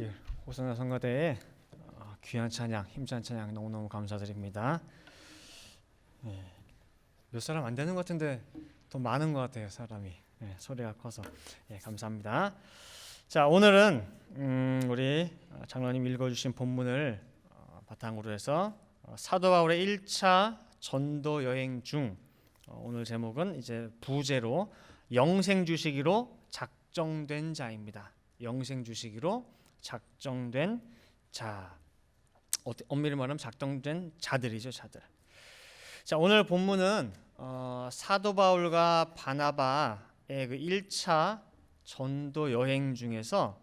예, 호san나 성가대에 귀한 찬양, 힘찬 찬양 너무너무 감사드립니다. 예, 몇 사람 안 되는 것 같은데 더 많은 것 같아요, 사람이. 예, 소리가 커서. 예, 감사합니다. 자, 오늘은 우리 장로님 읽어주신 본문을 바탕으로 해서 사도 바울의 1차 전도 여행 중 오늘 제목은 이제 부제로 영생 주시기로 작정된 자입니다. 영생 주시기로 작정된 자, 엄밀히 말하면 작정된 자들이죠, 자들. 자, 오늘 본문은 사도 바울과 바나바의 그 1차 전도 여행 중에서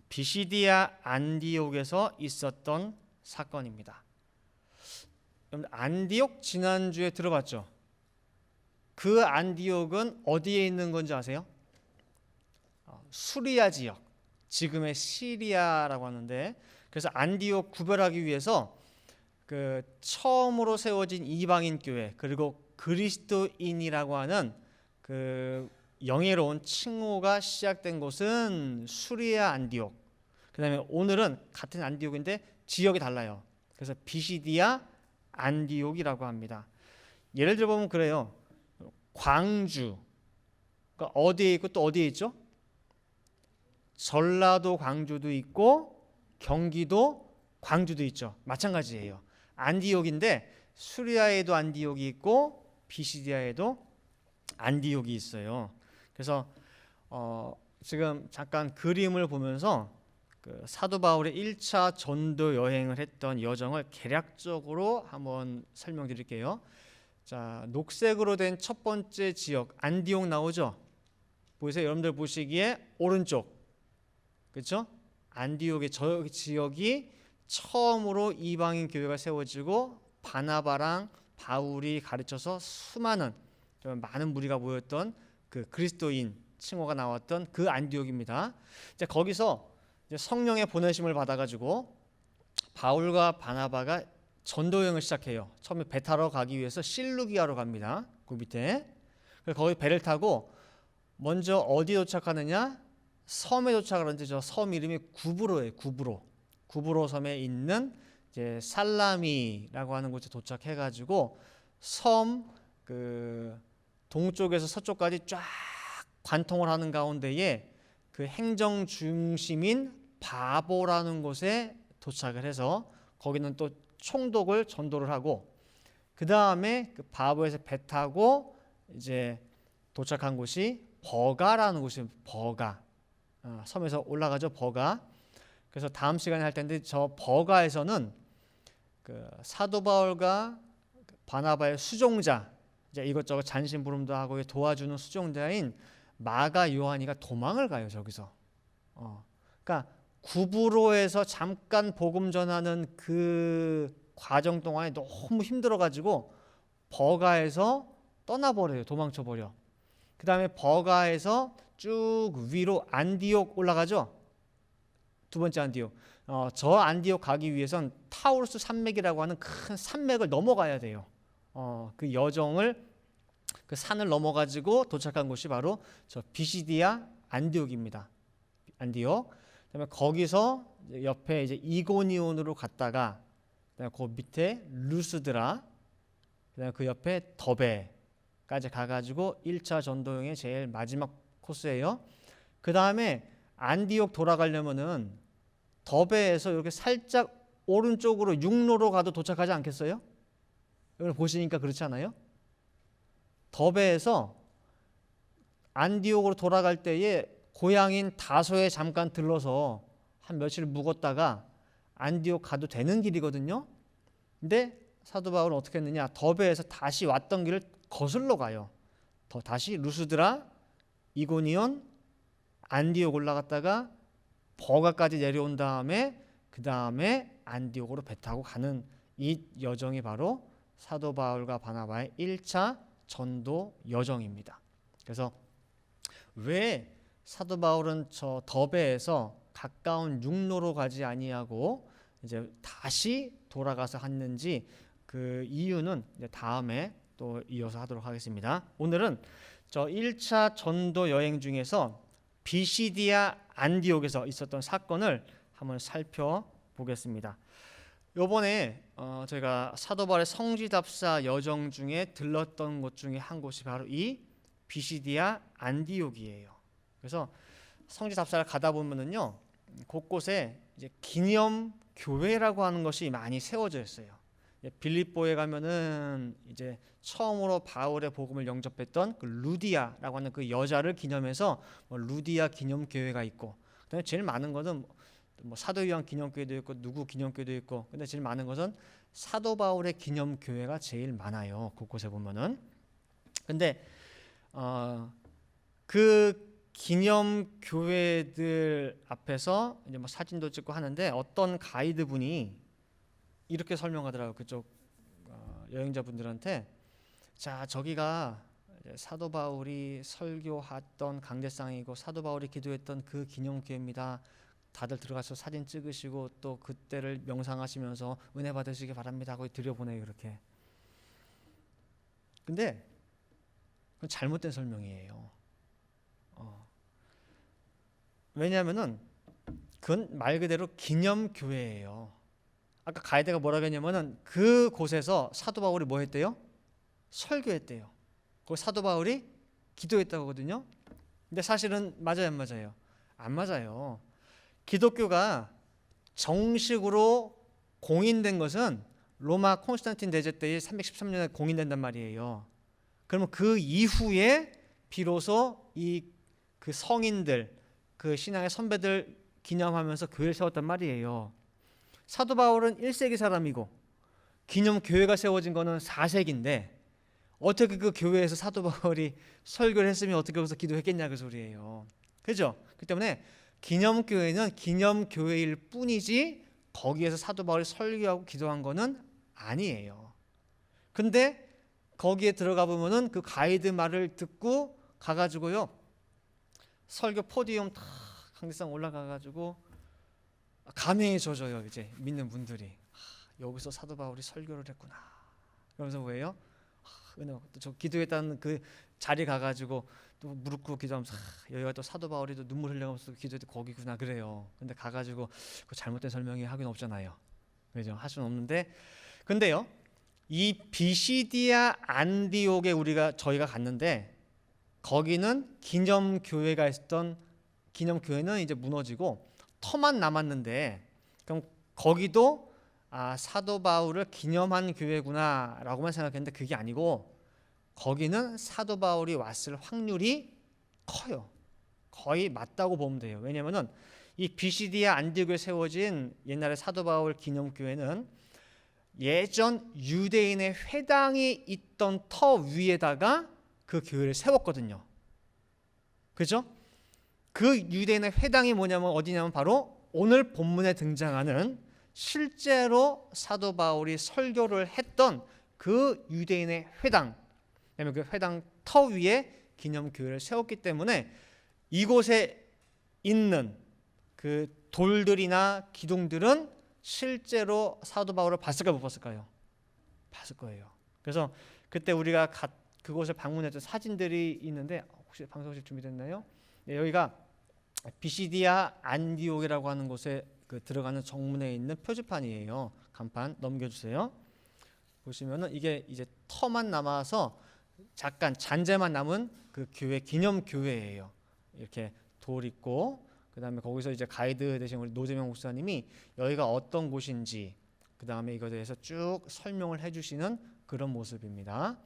비시디아 안디옥에서 있었던 사건입니다. 여러분, 안디옥 지난주에 들어봤죠? 그 안디옥은 어디에 있는 건지 아세요? 수리아 지역, 지금의 시리아라고 하는데, 그래서 안디옥 구별하기 위해서 그 처음으로 세워진 이방인 교회 그리고 그리스도인이라고 하는 그 영예로운 칭호가 시작된 곳은 수리아 안디옥. 그다음에 오늘은 같은 안디옥인데 지역이 달라요. 그래서 비시디아 안디옥이라고 합니다. 예를 들어 보면 그래요. 광주, 그러니까 어디에 있고 또 어디에 있죠? 전라도 광주도 있고 경기도 광주도 있죠. 마찬가지예요. 안디옥인데 수리아에도 안디옥이 있고 비시디아에도 안디옥이 있어요. 그래서 지금 잠깐 그림을 보면서 그 사도 바울의 1차 전도 여행을 했던 여정을 개략적으로 한번 설명드릴게요. 자, 녹색으로 된 첫 번째 지역 안디옥 나오죠? 보세요. 여러분들 보시기에 오른쪽, 그렇죠? 안디옥의 저 지역이 처음으로 이방인 교회가 세워지고 바나바랑 바울이 가르쳐서 수많은 많은 무리가 모였던 그 그리스도인 칭호가 나왔던 그 안디옥입니다. 이제 거기서 이제 성령의 보내심을 받아가지고 바울과 바나바가 전도 여행을 시작해요. 처음에 배 타러 가기 위해서 실루기아로 갑니다. 그 밑에. 그래서 거기 배를 타고 먼저 어디에 도착하느냐? 섬에 도착하는데 저 섬 이름이 구브로예요. 구브로 섬에 있는 이제 살라미라고 하는 곳에 도착해가지고 섬 그 동쪽에서 서쪽까지 쫙 관통을 하는 가운데에 그 행정 중심인 바보라는 곳에 도착을 해서 거기는 또 총독을 전도를 하고 그 다음에 그 바보에서 배 타고 이제 도착한 곳이 버가라는 곳이 버가. 섬에서 올라가죠, 버가. 그래서 다음 시간에 할 텐데 저 버가에서는 그 사도 바울과 바나바의 수종자, 이제 이것저것 잔심부름도 하고 도와주는 수종자인 마가 요한이가 도망을 가요, 저기서. 그러니까 구브로에서 잠깐 복음 전하는 그 과정 동안에 너무 힘들어가지고 버가에서 떠나버려요, 도망쳐버려. 그 다음에 버가에서 쭉 위로 안디옥 올라가죠. 두 번째 안디옥. 저 안디옥 가기 위해선 타우루스 산맥이라고 하는 큰 산맥을 넘어가야 돼요. 그 여정을 그 산을 넘어가지고 도착한 곳이 바로 저 비시디아 안디옥입니다. 안디옥. 그다음에 거기서 옆에 이제 이고니온으로 갔다가 그다음에 그 밑에 루스드라, 그다음에 그 옆에 더베까지 가가지고 1차 전도여행의 제일 마지막 코스예요. 그 다음에 안디옥 돌아가려면은 더베에서 이렇게 살짝 오른쪽으로 육로로 가도 도착하지 않겠어요? 이걸 보시니까 그렇지 않아요? 더베에서 안디옥으로 돌아갈 때에 고향인 다소에 잠깐 들러서 한 며칠 묵었다가 안디옥 가도 되는 길이거든요. 근데 사도 바울은 어떻게 했느냐? 더베에서 다시 왔던 길을 거슬러 가요. 다시 루스드라, 이고니온, 안디옥 올라갔다가 버가까지 내려온 다음에 그 다음에 안디옥으로 배 타고 가는 이 여정이 바로 사도 바울과 바나바의 1차 전도 여정입니다. 그래서 왜 사도 바울은 저 더베에서 가까운 육로로 가지 아니하고 이제 다시 돌아가서 했는지 그 이유는 이제 다음에 또 이어서 하도록 하겠습니다. 오늘은 저 1차 전도 여행 중에서 비시디아 안디옥에서 있었던 사건을 한번 살펴보겠습니다. 요번에 제가 사도 바울의 성지답사 여정 중에 들렀던 곳 중에 한 곳이 바로 이 비시디아 안디옥이에요. 그래서 성지답사를 가다 보면은요, 곳곳에 이제 기념 교회라고 하는 것이 많이 세워져 있어요. 빌립보에 가면은 이제 처음으로 바울의 복음을 영접했던 그 루디아라고 하는 그 여자를 기념해서 루디아 기념 교회가 있고, 그다음에 제일 많은 것은 뭐 사도 요한 기념 교회도 있고 누구 기념 교회도 있고, 근데 제일 많은 것은 사도 바울의 기념 교회가 제일 많아요. 곳곳에 보면은. 근데 그 기념 교회들 앞에서 이제 뭐 사진도 찍고 하는데 어떤 가이드 분이 이렇게 설명하더라고요. 그쪽 여행자분들한테, 자, 저기가 사도 바울이 설교했던 강대상이고 사도 바울이 기도했던 그 기념교회입니다. 다들 들어가서 사진 찍으시고 또 그때를 명상하시면서 은혜 받으시기 바랍니다 하고 들여보내요. 이렇게. 근데 그건 잘못된 설명이에요. 왜냐하면은 그건 말 그대로 기념교회예요. 아까 가이드가 뭐라고 했냐면은 그 곳에서 사도 바울이 뭐 했대요? 설교했대요. 거기 사도 바울이 기도했다고 하거든요. 근데 사실은 맞아요, 안 맞아요? 안 맞아요. 기독교가 정식으로 공인된 것은 로마 콘스탄틴 대제 때에 313년에 공인된단 말이에요. 그러면 그 이후에 비로소 그 성인들, 그 신앙의 선배들 기념하면서 교회를 세웠단 말이에요. 사도 바울은 1세기 사람이고 기념 교회가 세워진 거는 4세기인데 어떻게 그 교회에서 사도 바울이 설교를 했으면 어떻게 거기서 기도했겠냐 그 소리예요. 그죠? 그렇기 때문에 기념 교회는 기념 교회일 뿐이지 거기에서 사도 바울이 설교하고 기도한 거는 아니에요. 근데 거기에 들어가 보면은 그 가이드 말을 듣고 가가지고요, 설교 포디움 다 강대상 올라가가지고 감회해져요. 이제 믿는 분들이 여기서 사도 바울이 설교를 했구나. 그러면서 뭐예요? 은혜 받고 저 기도했다는 그 자리 가가지고 또 무릎 꿇고 기도하면서 여기가 또 사도 바울이 또 눈물 흘려가면서 기도했던 거기구나 그래요. 근데 가가지고 그 잘못된 설명이 하긴 없잖아요. 그죠? 할 수는 없는데, 근데요, 이 비시디아 안디옥에 저희가 갔는데 거기는 기념 교회가 있었던 기념 교회는 이제 무너지고 터만 남았는데, 그럼 거기도 사도 바울을 기념한 교회구나라고만 생각했는데 그게 아니고 거기는 사도 바울이 왔을 확률이 커요. 거의 맞다고 보면 돼요. 왜냐하면은 이 비시디아 안디옥에 세워진 옛날에 사도 바울 기념 교회는 예전 유대인의 회당이 있던 터 위에다가 그 교회를 세웠거든요. 그죠? 그 유대인의 회당이 뭐냐면 어디냐면 바로 오늘 본문에 등장하는 실제로 사도 바울이 설교를 했던 그 유대인의 회당, 왜냐면 그 회당 터 위에 기념교회를 세웠기 때문에 이곳에 있는 그 돌들이나 기둥들은 실제로 사도 바울을 봤을까요, 못 봤을까요? 봤을 거예요. 그래서 그때 우리가 그곳에 방문했던 사진들이 있는데 혹시 방송실 준비됐나요? 네, 여기가 비시디아 안디옥이라고 하는 곳에 들어가는 정문에 있는 표지판이에요. 간판 넘겨주세요. 보시면은 이게 이제 터만 남아서 잠깐 잔재만 남은 그 교회 기념 교회예요. 이렇게 돌 있고, 그다음에 거기서 이제 가이드 대신 우리 노재명 목사님이 여기가 어떤 곳인지 그다음에 이거에 대해서 쭉 설명을 해주시는 그런 모습입니다.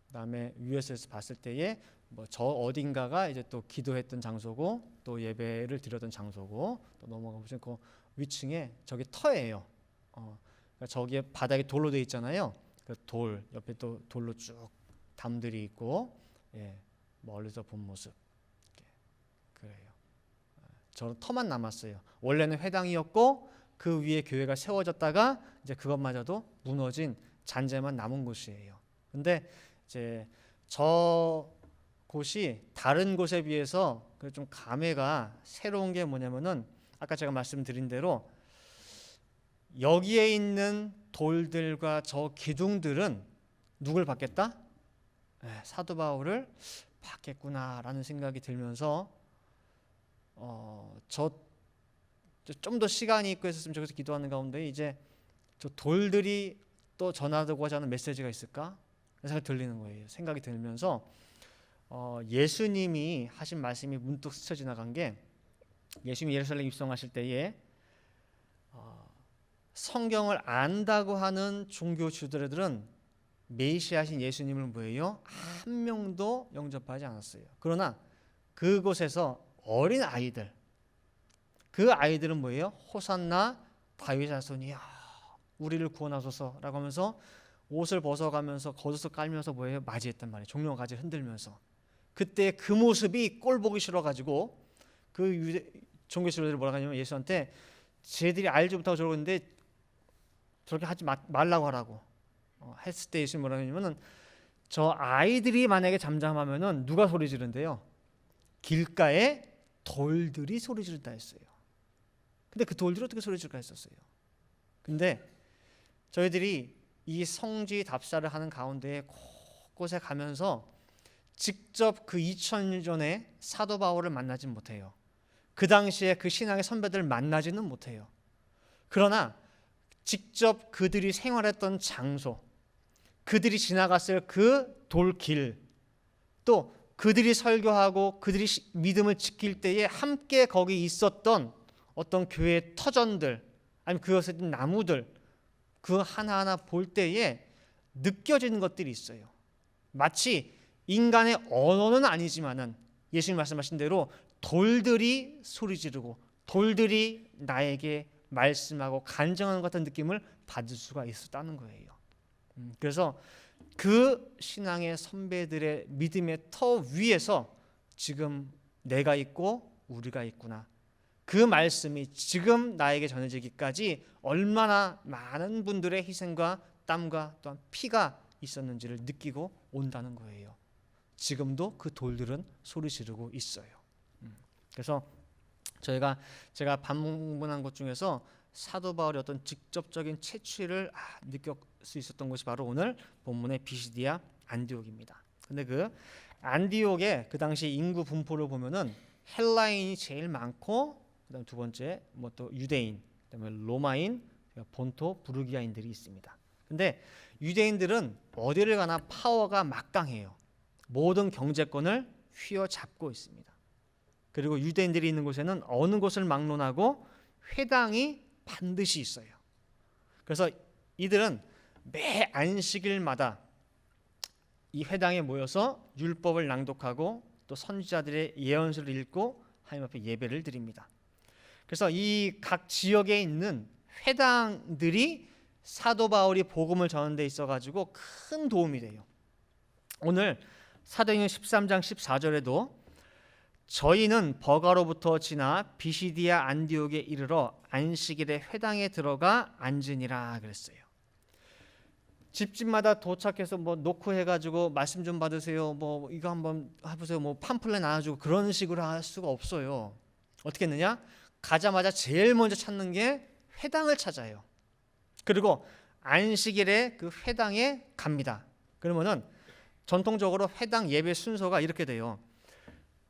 그다음에 위에서 봤을 때에 뭐 저 어딘가가 이제 또 기도했던 장소고 또 예배를 드렸던 장소고, 또 넘어가 보시면 그 위층에 저기 터예요. 그러니까 저기에 바닥이 돌로 돼 있잖아요. 그 돌 옆에 또 돌로 쭉 담들이 있고, 멀리서 본 모습. 그래요. 저는 터만 남았어요. 원래는 회당이었고 그 위에 교회가 세워졌다가 이제 그것마저도 무너진 잔재만 남은 곳이에요. 근데 이제 저 곳이 다른 곳에 비해서 좀 감회가 새로운 게 뭐냐면은 아까 제가 말씀드린 대로 여기에 있는 돌들과 저 기둥들은 누굴 받겠다? 사도 바울을 받겠구나라는 생각이 들면서 저 좀 더 시간이 있고 했었으면 저기서 기도하는 가운데 이제 저 돌들이 또 전하고자 하는 메시지가 있을까? 생각이 들리는 거예요. 생각이 들면서 예수님이 하신 말씀이 문득 스쳐 지나간 게, 예수님이 예루살렘 입성하실 때에 성경을 안다고 하는 종교 지도자들은 메시아신 예수님을 뭐예요? 한 명도 영접하지 않았어요. 그러나 그곳에서 어린 아이들, 그 아이들은 뭐예요? 호산나 다윗 자손이야, 우리를 구원하소서라고 하면서 옷을 벗어가면서 겉옷을 깔면서 뭐예요? 맞이했단 말이에요. 종려 가지를 흔들면서. 그때 그 모습이 꼴 보기 싫어가지고 그 종교 지도자들이 뭐라고 하냐면 예수한테 쟤들이 알지 못하고 저러고 있는데 저렇게 하지 말라고 하라고 했을 때 예수님이 뭐라고 하냐면은, 저 아이들이 만약에 잠잠하면은 누가 소리 지른대요? 길가에 돌들이 소리 지른다 했어요. 근데 그 돌들이 어떻게 소리 지를까 했었어요. 근데 저희들이 이 성지 답사를 하는 가운데 곳곳에 가면서 직접 그 2000년 전에 사도 바울을 만나진 못해요. 그 당시에 그 신앙의 선배들을 만나지는 못해요. 그러나 직접 그들이 생활했던 장소, 그들이 지나갔을 그 돌길, 또 그들이 설교하고 그들이 믿음을 지킬 때에 함께 거기 있었던 어떤 교회의 터전들, 아니면 그것에 있는 나무들, 그 하나하나 볼 때에 느껴지는 것들이 있어요. 마치 인간의 언어는 아니지만은 예수님 말씀하신 대로 돌들이 소리 지르고 돌들이 나에게 말씀하고 간증하는 것 같은 느낌을 받을 수가 있었다는 거예요. 그래서 그 신앙의 선배들의 믿음의 터 위에서 지금 내가 있고 우리가 있구나, 그 말씀이 지금 나에게 전해지기까지 얼마나 많은 분들의 희생과 땀과 또한 피가 있었는지를 느끼고 온다는 거예요. 지금도 그 돌들은 소리 지르고 있어요. 그래서 제가 방문한 곳 중에서 사도 바울의 어떤 직접적인 채취를 느낄 수 있었던 곳이 바로 오늘 본문의 비시디아 안디옥입니다. 근데 그 안디옥의 그 당시 인구 분포를 보면은 헬라인이 제일 많고, 그다음 두 번째 뭐 또 유대인, 그다음에 로마인, 본토 부르기아인들이 있습니다. 근데 유대인들은 어디를 가나 파워가 막강해요. 모든 경제권을 휘어잡고 있습니다. 그리고 유대인들이 있는 곳에는 어느 곳을 막론하고 회당이 반드시 있어요. 그래서 이들은 매 안식일마다 이 회당에 모여서 율법을 낭독하고 또 선지자들의 예언서를 읽고 하나님 앞에 예배를 드립니다. 그래서 이 각 지역에 있는 회당들이 사도 바울이 복음을 전하는 데 있어 가지고 큰 도움이 돼요. 오늘 사도행전 13장 14절에도 저희는 버가로부터 지나 비시디아 안디옥에 이르러 안식일에 회당에 들어가 앉으니라 그랬어요. 집집마다 도착해서 뭐 놓고 해가지고 말씀 좀 받으세요, 뭐 이거 한번 해보세요, 뭐 팜플렛 나눠주고 그런 식으로 할 수가 없어요. 어떻게 했느냐? 가자마자 제일 먼저 찾는 게 회당을 찾아요. 그리고 안식일에 그 회당에 갑니다. 그러면은 전통적으로 회당 예배 순서가 이렇게 돼요.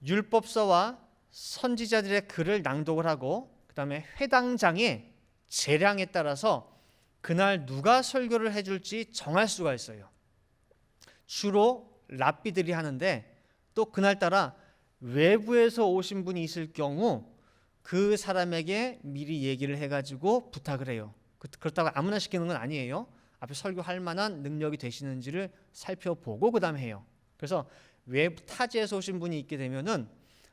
율법서와 선지자들의 글을 낭독을 하고, 그 다음에 회당장의 재량에 따라서 그날 누가 설교를 해줄지 정할 수가 있어요. 주로 랍비들이 하는데, 또 그날따라 외부에서 오신 분이 있을 경우 그 사람에게 미리 얘기를 해가지고 부탁을 해요. 그렇다고 아무나 시키는 건 아니에요. 앞에 설교할 만한 능력이 되시는지를 살펴보고 그 다음에 해요. 그래서 외부 타지에서 오신 분이 있게 되면은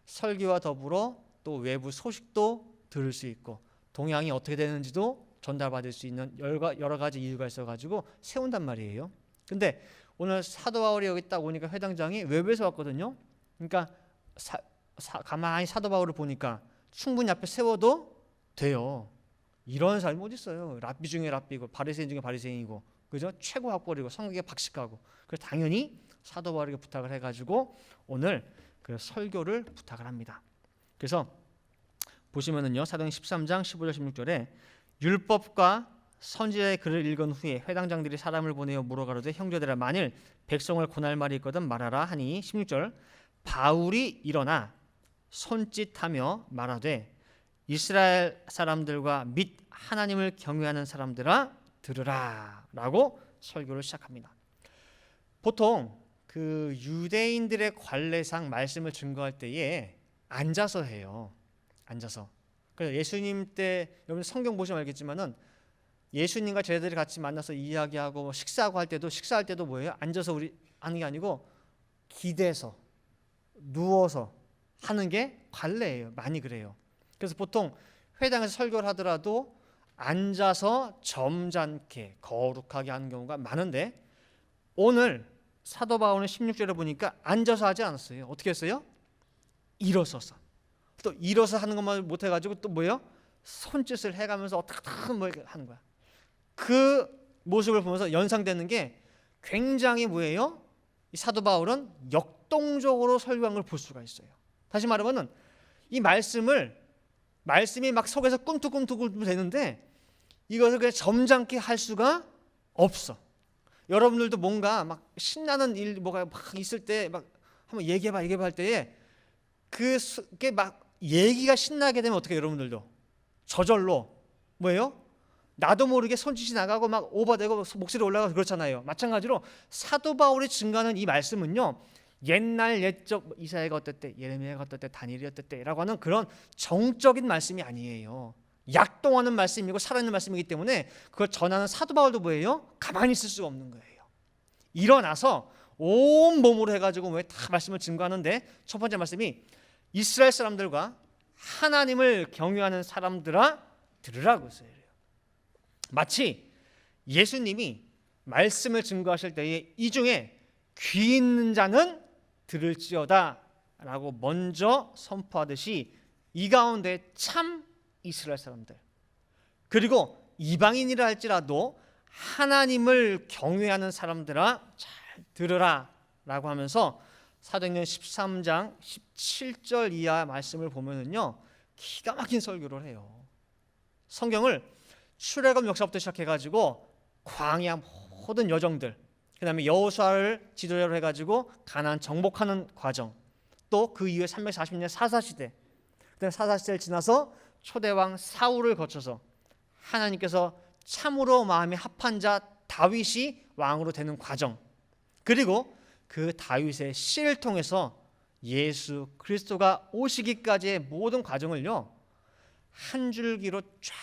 설교와 더불어 또 외부 소식도 들을 수 있고 동향이 어떻게 되는지도 전달받을 수 있는 여러 가지 이유가 있어가지고 세운단 말이에요. 근데 오늘 사도 바울이 여기 딱 오니까 회당장이 외부에서 왔거든요. 그러니까 가만히 사도 바울을 보니까 충분히 앞에 세워도 돼요. 이런 사람이 어디 있어요? 랍비 중에 랍비고 바리새인 중에 바리새인이고, 그죠? 최고 학벌이고 성경에 박식하고. 그래서 당연히 사도 바울에게 부탁을 해가지고 오늘 그 설교를 부탁을 합니다. 그래서 보시면은요, 사도행전 13장 15절 16절에 율법과 선지자의 글을 읽은 후에 회당장들이 사람을 보내어 물어가로되 형제들아, 만일 백성을 고날 말이 있거든 말하라 하니, 16절 바울이 일어나 손짓하며 말하되 이스라엘 사람들과 및 하나님을 경외하는 사람들아 들으라 라고 설교를 시작합니다. 보통 그 유대인들의 관례상 말씀을 증거할 때에 앉아서 해요. 앉아서. 그래서 예수님 때 여러분 성경 보시면 알겠지만은 예수님과 제자들이 같이 만나서 이야기하고 식사하고 할 때도 식사할 때도 뭐예요? 앉아서 우리 하는 게 아니고 기대서 누워서 하는 게 관례예요. 많이 그래요. 그래서 보통 회당에서 설교를 하더라도 앉아서 점잖게 거룩하게 하는 경우가 많은데 오늘 사도 바울은 16절에 보니까 앉아서 하지 않았어요. 어떻게 했어요? 일어서서. 또 일어서 하는 것만 못 해가지고 또 뭐예요? 손짓을 해가면서 어떻게 뭐 하는 거야. 그 모습을 보면서 연상되는 게 굉장히 뭐예요? 이 사도 바울은 역동적으로 설교한 걸 볼 수가 있어요. 다시 말하면은 이 말씀이 막 속에서 꿈틀꿈틀 되는데 이것을 그냥 점잖게 할 수가 없어. 여러분들도 뭔가 막 신나는 일 뭐가 막 있을 때 막 한번 얘기해봐 할 때에 그게 막 얘기가 신나게 되면 어떻게 여러분들도 저절로 뭐예요? 나도 모르게 손짓이 나가고 막 오버되고 목소리 올라가고 그렇잖아요. 마찬가지로 사도 바울이 증거하는 이 말씀은요. 옛날 옛적 이사야가 어땠대, 예레미야가 어땠대, 다니엘이 어땠대라고 하는 그런 정적인 말씀이 아니에요. 약동하는 말씀이고 살아있는 말씀이기 때문에 그걸 전하는 사도 바울도 뭐예요? 가만히 있을 수가 없는 거예요. 일어나서 온 몸으로 해가지고 왜 다 말씀을 증거하는데 첫 번째 말씀이 이스라엘 사람들과 하나님을 경외하는 사람들아 들으라고 했어요. 마치 예수님이 말씀을 증거하실 때에 이 중에 귀 있는 자는 들을지어다 라고 먼저 선포하듯이 이 가운데 참 이스라엘 사람들 그리고 이방인이라 할지라도 하나님을 경외하는 사람들아 잘 들으라 라고 하면서 사도행전 13장 17절 이하 말씀을 보면은요 기가 막힌 설교를 해요. 성경을 출애굽 역사부터 시작해가지고 광야 모든 여정들 그 다음에 여호수아를 지도자로 해가지고 가나안 정복하는 과정 또 그 이후에 340년 사사시대 그다음에 사사시대를 지나서 초대왕 사울을 거쳐서 하나님께서 참으로 마음에 합한 자 다윗이 왕으로 되는 과정 그리고 그 다윗의 씨를 통해서 예수 그리스도가 오시기까지의 모든 과정을요 한 줄기로 쫙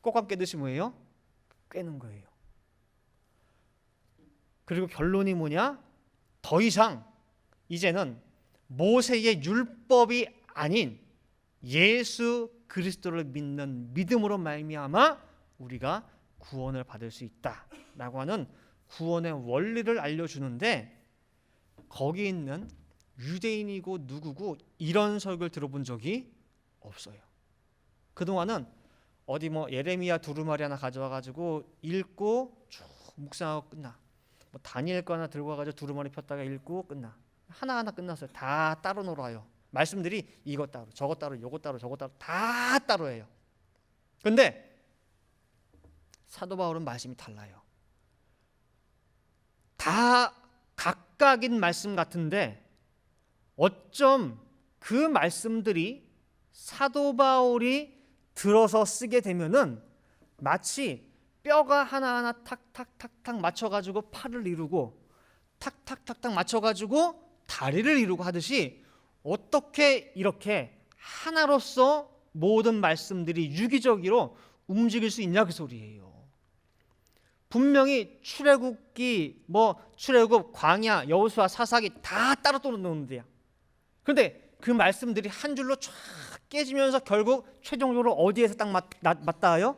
꼭감 깨듯이 뭐예요? 꿰는 거예요. 그리고 결론이 뭐냐? 더 이상 이제는 모세의 율법이 아닌 예수 그리스도를 믿는 믿음으로 말미암아 우리가 구원을 받을 수 있다라고 하는 구원의 원리를 알려주는데 거기 있는 유대인이고 누구고 이런 설교를 들어본 적이 없어요. 그동안은 어디 뭐 예레미야 두루마리 하나 가져와 가지고 읽고 쭉 묵상하고 끝나. 뭐 다니엘 거 하나 들고 와가지고 두루마리 폈다가 읽고 끝나. 하나하나 끝났어요. 다 따로 놀아요. 말씀들이 이것 따로 저것 따로 요것 따로 저것 따로 다 따로예요. 근데 사도 바울은 말씀이 달라요. 다 각각인 말씀 같은데 어쩜 그 말씀들이 사도 바울이 들어서 쓰게 되면은 마치 뼈가 하나하나 탁탁탁탁 맞춰가지고 팔을 이루고 탁탁탁탁 맞춰가지고 다리를 이루고 하듯이 어떻게 이렇게 하나로서 모든 말씀들이 유기적으로 움직일 수 있냐 그 소리예요. 분명히 출애굽기 출애굽 광야 여호수아 사사기 다 따로 놓는데요. 그런데 그 말씀들이 한 줄로 쫙 깨지면서 결국 최종적으로 어디에서 딱 맞닿아요?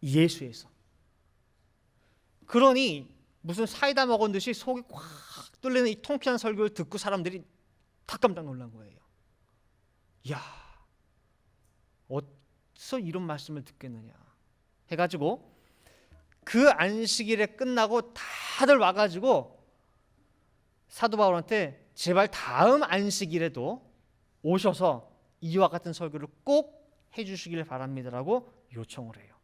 예수에서. 그러니 무슨 사이다 먹은 듯이 속이 꽉 뚫리는 이 통쾌한 설교를 듣고 사람들이 다 깜짝 놀란 거예요. 야, 어디서 이런 말씀을 듣겠느냐 해가지고 그 안식일에 끝나고 다들 와가지고 사도 바울한테 제발 다음 안식일에도 오셔서 이와 같은 설교를 꼭 해주시길 바랍니다라고 요청을 해요.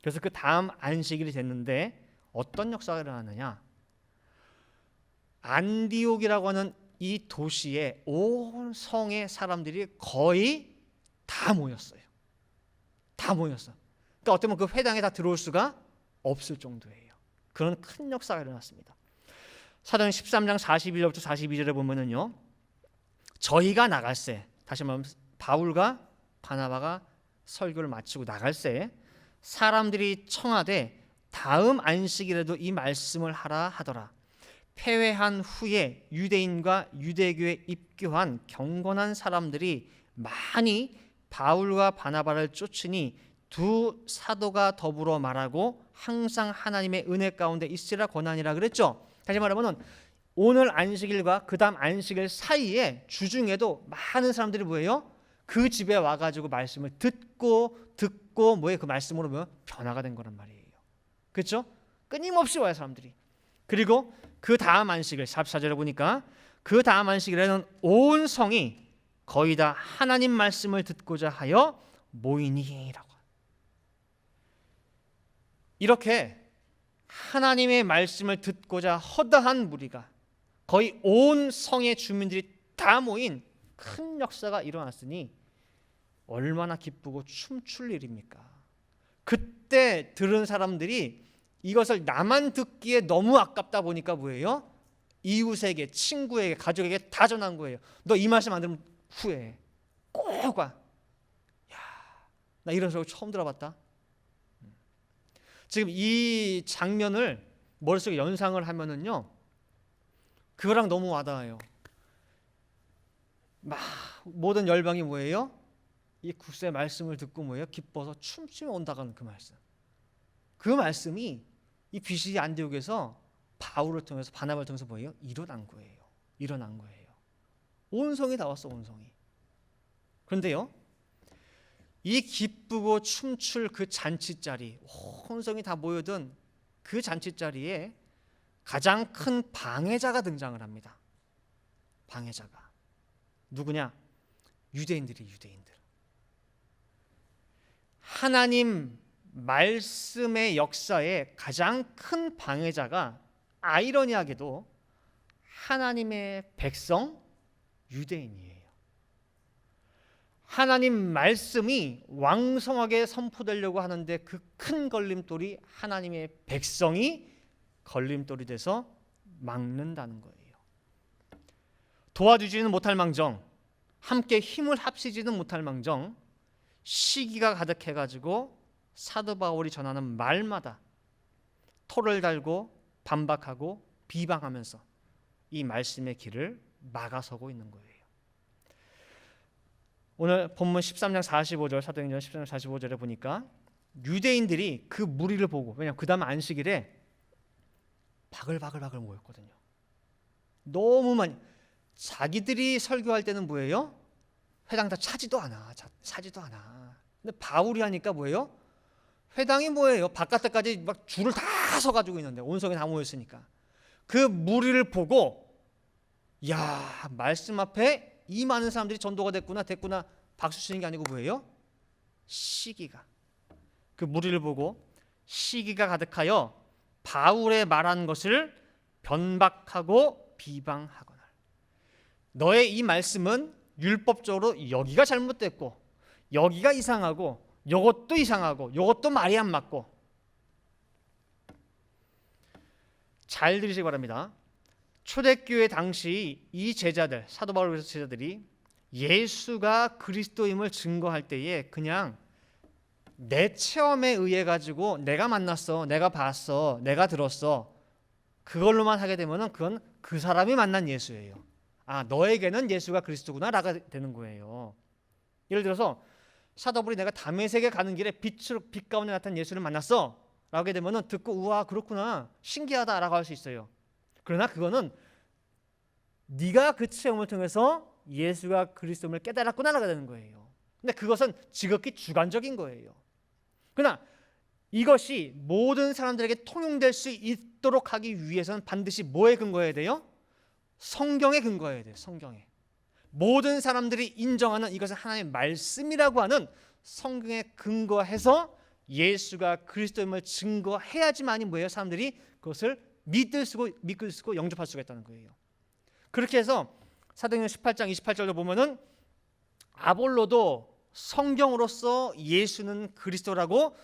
그래서 그 다음 안식일이 됐는데 어떤 역사가 일어나느냐? 안디옥이라고 하는 이 도시에 온 성의 사람들이 거의 다 모였어요. 다 모였어. 그러니까 어쩌면 그 회당에 다 들어올 수가 없을 정도예요. 그런 큰 역사가 일어났습니다. 사도행 13장 41절부터 42절에 보면은요, 저희가 나갈새, 다시 말하면 바울과 바나바가 설교를 마치고 나갈새 사람들이 청하되 다음 안식일에도 이 말씀을 하라 하더라. 폐회한 후에 유대인과 유대교에 입교한 경건한 사람들이 많이 바울과 바나바를 쫓으니 두 사도가 더불어 말하고 항상 하나님의 은혜 가운데 있으라 권하니라 그랬죠. 다시 말하면 오늘 안식일과 그 다음 안식일 사이에 주중에도 많은 사람들이 뭐예요? 그 집에 와가지고 말씀을 듣고 뭐예요? 그 말씀으로 뭐 변화가 된 거란 말이에요. 그렇죠? 끊임없이 와요 사람들이. 그리고 그 다음 안식일 14절에 보니까 그 다음 안식일에는 온 성이 거의 다 하나님 말씀을 듣고자 하여 모이니라고. 이렇게 하나님의 말씀을 듣고자 허다한 무리가 거의 온 성의 주민들이 다 모인 큰 역사가 일어났으니 얼마나 기쁘고 춤출 일입니까? 그때 들은 사람들이 이것을 나만 듣기에 너무 아깝다 보니까 뭐예요? 이웃에게, 친구에게, 가족에게 다 전한 거예요. 너 이 말씀 안 들으면 후회해. 꼭 와. 야, 나 이런 소리 처음 들어봤다. 지금 이 장면을 머릿속에 연상을 하면은요, 그거랑 너무 와닿아요. 막 모든 열방이 뭐예요? 이 구세의 말씀을 듣고 뭐예요? 기뻐서 춤추며 온다가는 그 말씀. 그 말씀이 이 비시디 안디옥에서 바울을 통해서 바나바를 통해서 뭐예요? 일어난 거예요. 온 성이 다 왔어, 온 성이. 그런데요, 이 기쁘고 춤출 그 잔치자리, 온 성이 다 모여든 그 잔치자리에 가장 큰 방해자가 등장을 합니다. 방해자가 누구냐? 유대인들. 하나님 말씀의 역사에 가장 큰 방해자가 아이러니하게도 하나님의 백성 유대인이에요. 하나님 말씀이 왕성하게 선포되려고 하는데 그 큰 걸림돌이 하나님의 백성이 걸림돌이 돼서 막는다는 거예요. 도와주지는 못할 망정, 함께 힘을 합치지는 못할 망정, 시기가 가득해가지고 사도 바울이 전하는 말마다 토를 달고 반박하고 비방하면서 이 말씀의 길을 막아서고 있는 거예요. 오늘 본문 13장 45절, 사도행전 13장 45절에 보니까 유대인들이 그 무리를 보고, 왜냐하면 그 다음 안식일에 바글바글 모였거든요. 너무 많이. 자기들이 설교할 때는 뭐예요? 회당 다 차지도 않아. 근데 바울이 하니까 뭐예요? 회당이 뭐예요? 바깥에까지 막 줄을 다 서가지고 있는데 온 성이 다 모였으니까 그 무리를 보고, 야, 말씀 앞에 이 많은 사람들이 전도가 됐구나 박수 치는 게 아니고 뭐예요? 시기가. 그 무리를 보고 시기가 가득하여 바울의 말한 것을 변박하고 비방하거나, 너의 이 말씀은 율법적으로 여기가 잘못됐고 여기가 이상하고 요것도 이상하고 요것도 말이 안 맞고. 잘 들으시기 바랍니다. 초대교회 당시 이 제자들, 사도 바울의 제자들이 예수가 그리스도임을 증거할 때에 그냥 내 체험에 의해 가지고 내가 만났어, 내가 봤어, 내가 들었어, 그걸로만 하게 되면은 그건 그 사람이 만난 예수예요. 아, 너에게는 예수가 그리스도구나 라가 되는 거예요. 예를 들어서 사도 바울이 내가 다메섹에 가는 길에 빛 가운데 나타난 예수를 만났어 라고 하게 되면은 듣고 우와 그렇구나 신기하다 라고 할 수 있어요. 그러나 그거는 네가 그 체험을 통해서 예수가 그리스도임을 깨달았구나 라가 되는 거예요. 근데 그것은 지극히 주관적인 거예요. 그러나 이것이 모든 사람들에게 통용될 수 있도록 하기 위해서는 반드시 뭐에 근거해야 돼요? 성경에 근거해야 돼요. 성경에. 모든 사람들이 인정하는 이것은 하나님의 말씀이라고 하는 성경에 근거해서 예수가 그리스도임을 증거해야지만이 뭐예요? 사람들이 그것을 믿을 수고 영접할 수가 있다는 거예요. 그렇게 해서 사도행전 18장 28절로 보면은 아볼로도 성경으로서 예수는 그리스도라고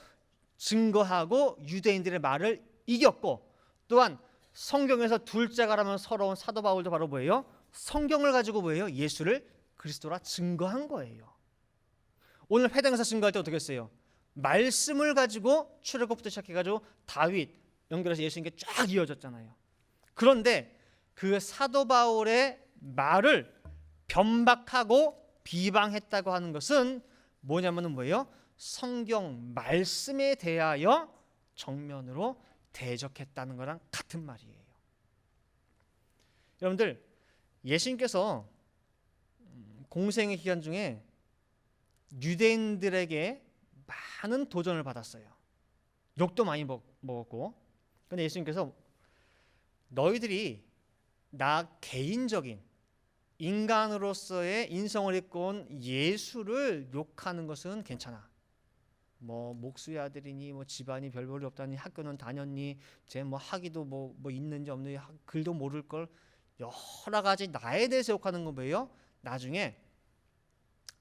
증거하고 유대인들의 말을 이겼고, 또한 성경에서 둘째가라면 서러운 사도 바울도 바로 뭐예요? 성경을 가지고 뭐예요? 예수를 그리스도라 증거한 거예요. 오늘 회당에서 증거할 때 어떻게 했어요? 말씀을 가지고 출애굽부터 시작해가지고 다윗 연결해서 예수님께 쫙 이어졌잖아요. 그런데 그 사도 바울의 말을 변박하고 비방했다고 하는 것은 뭐냐면은 뭐예요? 성경 말씀에 대하여 정면으로 대적했다는 거랑 같은 말이에요. 여러분들, 예수님께서 공생의 기간 중에 유대인들에게 많은 도전을 받았어요. 욕도 많이 먹었고. 그런데 예수님께서 너희들이 나 개인적인 인간으로서의 인성을 입고 온 예수를 욕하는 것은 괜찮아. 뭐 목수의 아들이니 뭐 집안이 별 볼이 없다니 학교는 다녔니 쟤 뭐 학위도 뭐 있는지 없는지 글도 모를 걸 여러 가지 나에 대해서 욕하는 건 뭐예요? 나중에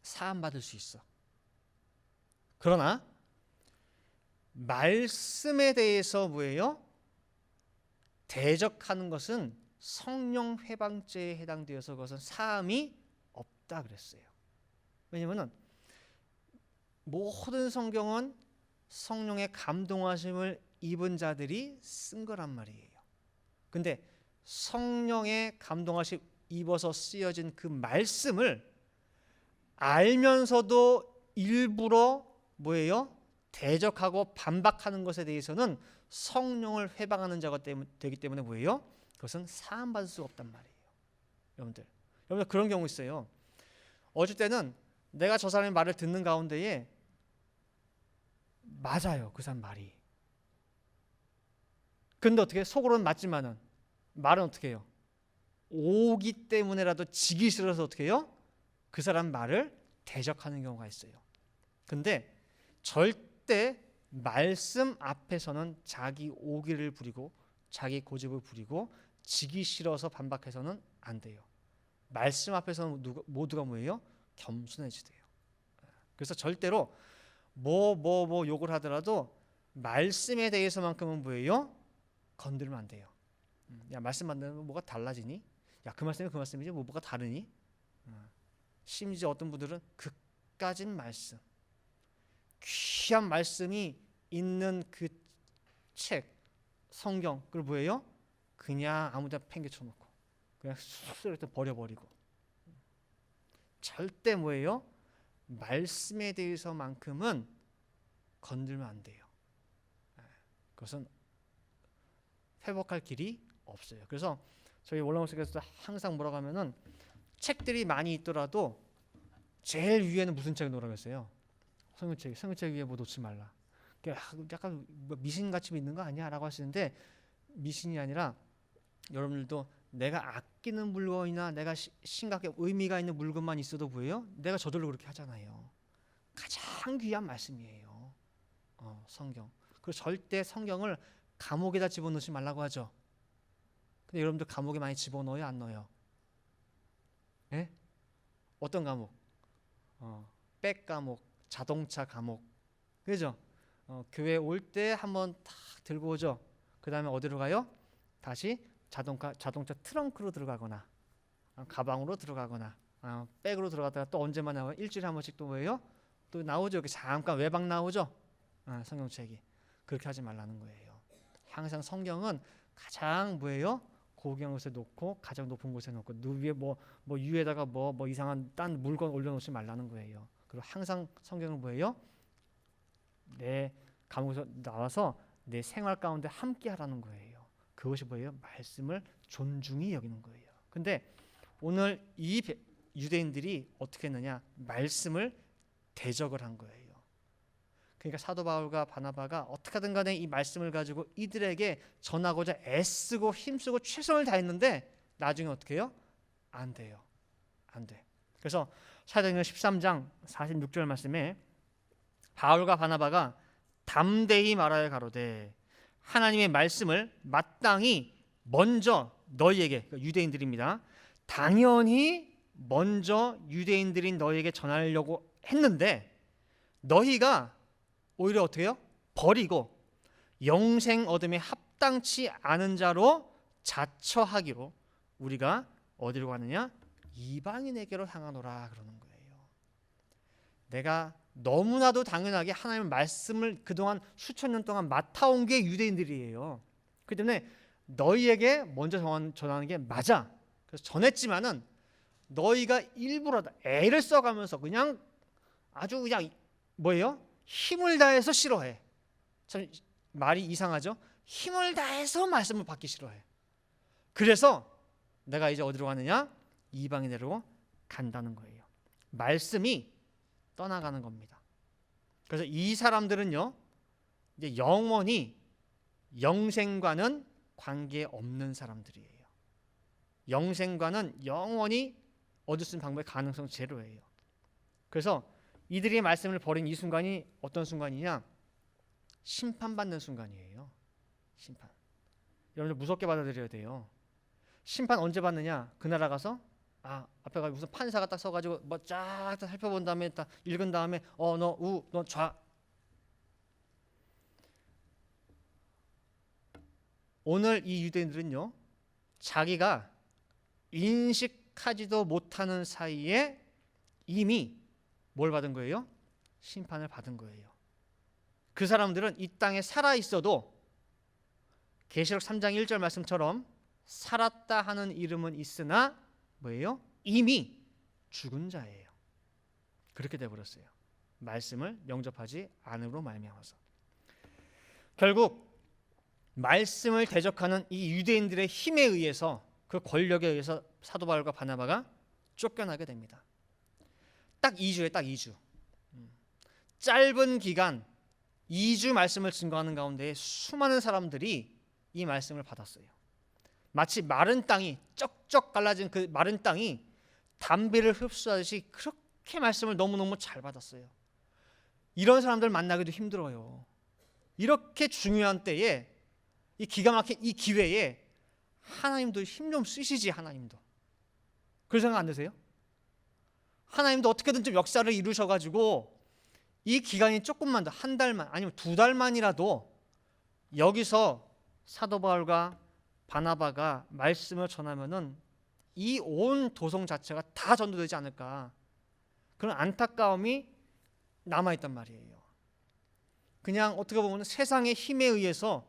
사함 받을 수 있어. 그러나 말씀에 대해서 뭐예요? 대적하는 것은 성령 회방죄에 해당되어서 그것은 사함이 없다 그랬어요. 왜냐하면 모든 성경은 성령의 감동하심을 입은 자들이 쓴 거란 말이에요. 근데 성령의 감동하심 입어서 쓰여진 그 말씀을 알면서도 일부러 뭐예요? 대적하고 반박하는 것에 대해서는 성령을 회방하는 자가 되기 때문에 뭐예요? 그것은 사함받을 수가 없단 말이에요. 여러분들 그런 경우 있어요. 어쩔 때는 내가 저 사람의 말을 듣는 가운데에 맞아요, 그 사람 말이. 근데 어떻게 속으로는 맞지만은 말은 어떻게 해요? 오기 때문에라도 지기 싫어서 어떻게 해요? 그 사람 말을 대적하는 경우가 있어요. 근데 절대 말씀 앞에서는 자기 오기를 부리고 자기 고집을 부리고 지기 싫어서 반박해서는 안 돼요. 말씀 앞에서는 모두가 뭐예요? 겸손해지대요. 그래서 절대로 뭐 욕을 하더라도 말씀에 대해서만큼은 뭐예요? 건들면 안 돼요. 야, 말씀 만나면 뭐가 달라지니? 야, 그 말씀이 그 말씀이지 뭐가 다르니? 심지어 어떤 분들은 그까진 말씀, 귀한 말씀이 있는 그 책, 성경, 그걸 뭐예요? 그냥 아무데나 팽개쳐놓고 그냥 쑥 버려버리고. 절대 뭐예요? 말씀에 대해서만큼은 건들면 안 돼요. 그것은 회복할 길이 없어요. 그래서 저희 올라오시께서 항상 뭐라고 하면은 책들이 많이 있더라도 제일 위에는 무슨 책을 놓으라고 했어요? 성경책 위에 뭐 놓지 말라. 약간 미신같이 믿는 거 아니야? 라고 하시는데 미신이 아니라 여러분들도 내가 아끼는 물건이나 내가 심각하게 의미가 있는 물건만 있어도 뭐예요? 내가 저절로 그렇게 하잖아요. 가장 귀한 말씀이에요. 성경. 그리고 절대 성경을 감옥에다 집어넣지 말라고 하죠. 근데 여러분들 감옥에 많이 집어넣어요? 안 넣어요? 예? 어떤 감옥? 백 감옥, 자동차 감옥. 그죠? 교회 올 때 한번 탁 들고 오죠. 그 다음에 어디로 가요? 다시 자동차 트렁크로 들어가거나 가방으로 들어가거나 백으로 들어갔다가 또 언제만 나와요? 일주일에 한 번씩 또 뭐예요? 또 나오죠. 이렇게 잠깐 외박 나오죠. 성경책이. 그렇게 하지 말라는 거예요. 항상 성경은 가장 뭐예요? 고귀한 곳에 놓고 가장 높은 곳에 놓고 위에 뭐 위에다가 뭐 이상한 딴 물건 올려놓지 말라는 거예요. 그리고 항상 성경은 뭐예요? 내 감옥에서 나와서 내 생활 가운데 함께 하라는 거예요. 그것이 뭐예요? 말씀을 존중히 여기는 거예요. 근데 오늘 이 유대인들이 어떻게 했느냐? 말씀을 대적을 한 거예요. 그러니까 사도 바울과 바나바가 어떻게든 간에 이 말씀을 가지고 이들에게 전하고자 애쓰고 힘쓰고 최선을 다했는데 나중에 어떻게 해요? 안 돼요. 안 돼. 그래서 사도행전 13장 46절 말씀에 바울과 바나바가 담대히 말하여 가로되 하나님의 말씀을 마땅히 먼저 너희에게, 그러니까 유대인들입니다. 당연히 먼저 유대인들인 너희에게 전하려고 했는데 너희가 오히려 어떻게 해요? 버리고 영생 얻음에 합당치 않은 자로 자처하기로 우리가 어디로 가느냐? 이방인에게로 향하노라 그러는 거예요. 내가 너무나도 당연하게 하나님의 말씀을 그동안 수천 년 동안 맡아온 게 유대인들이에요. 그렇기 때문에 너희에게 먼저 전하는 게 맞아. 그래서 전했지만은 너희가 일부러 애를 써가면서 그냥 아주 그냥 뭐예요? 힘을 다해서 싫어해. 참 말이 이상하죠? 힘을 다해서 말씀을 받기 싫어해. 그래서 내가 이제 어디로 가느냐? 이방인으로 간다는 거예요. 말씀이 떠나가는 겁니다. 그래서 이 사람들은요, 이제 영원히 영생과는 관계없는 사람들이에요. 영생과는 영원히 얻을 수 있는 방법의 가능성 제로예요. 그래서 이들이 말씀을 버린 이 순간이 어떤 순간이냐? 심판받는 순간이에요. 심판. 여러분들 무섭게 받아들여야 돼요. 심판 언제 받느냐? 그 나라 가서 앞에 가 무슨 판사가 딱 서가지고 뭐 쫙 살펴본 다음에 딱 읽은 다음에 너 우, 너 좌. 오늘 이 유대인들은요, 자기가 인식하지도 못하는 사이에 이미 뭘 받은 거예요? 심판을 받은 거예요. 그 사람들은 이 땅에 살아 있어도 계시록 3장 1절 말씀처럼 살았다 하는 이름은 있으나 뭐예요? 이미 죽은 자예요. 그렇게 되어버렸어요. 말씀을 영접하지 않음으로 말미암아서. 결국 말씀을 대적하는 이 유대인들의 힘에 의해서, 그 권력에 의해서 사도 바울과 바나바가 쫓겨나게 됩니다. 딱 2주에 딱 2주. 짧은 기간 2주 말씀을 증거하는 가운데 수많은 사람들이 이 말씀을 받았어요. 마치 마른 땅이, 쩍쩍 갈라진 그 마른 땅이 담배를 흡수하듯이 그렇게 말씀을 너무너무 잘 받았어요. 이런 사람들 만나기도 힘들어요. 이렇게 중요한 때에, 이 기가 막힌 이 기회에 하나님도 힘 좀 쓰시지. 하나님도 그런 생각 안 드세요? 하나님도 어떻게든 좀 역사를 이루셔가지고 이 기간이 조금만 더, 한 달만 아니면 2달만이라도 여기서 사도 바울과 바나바가 말씀을 전하면은 이 온 도성 자체가 다 전도되지 않을까, 그런 안타까움이 남아있단 말이에요. 그냥 어떻게 보면 세상의 힘에 의해서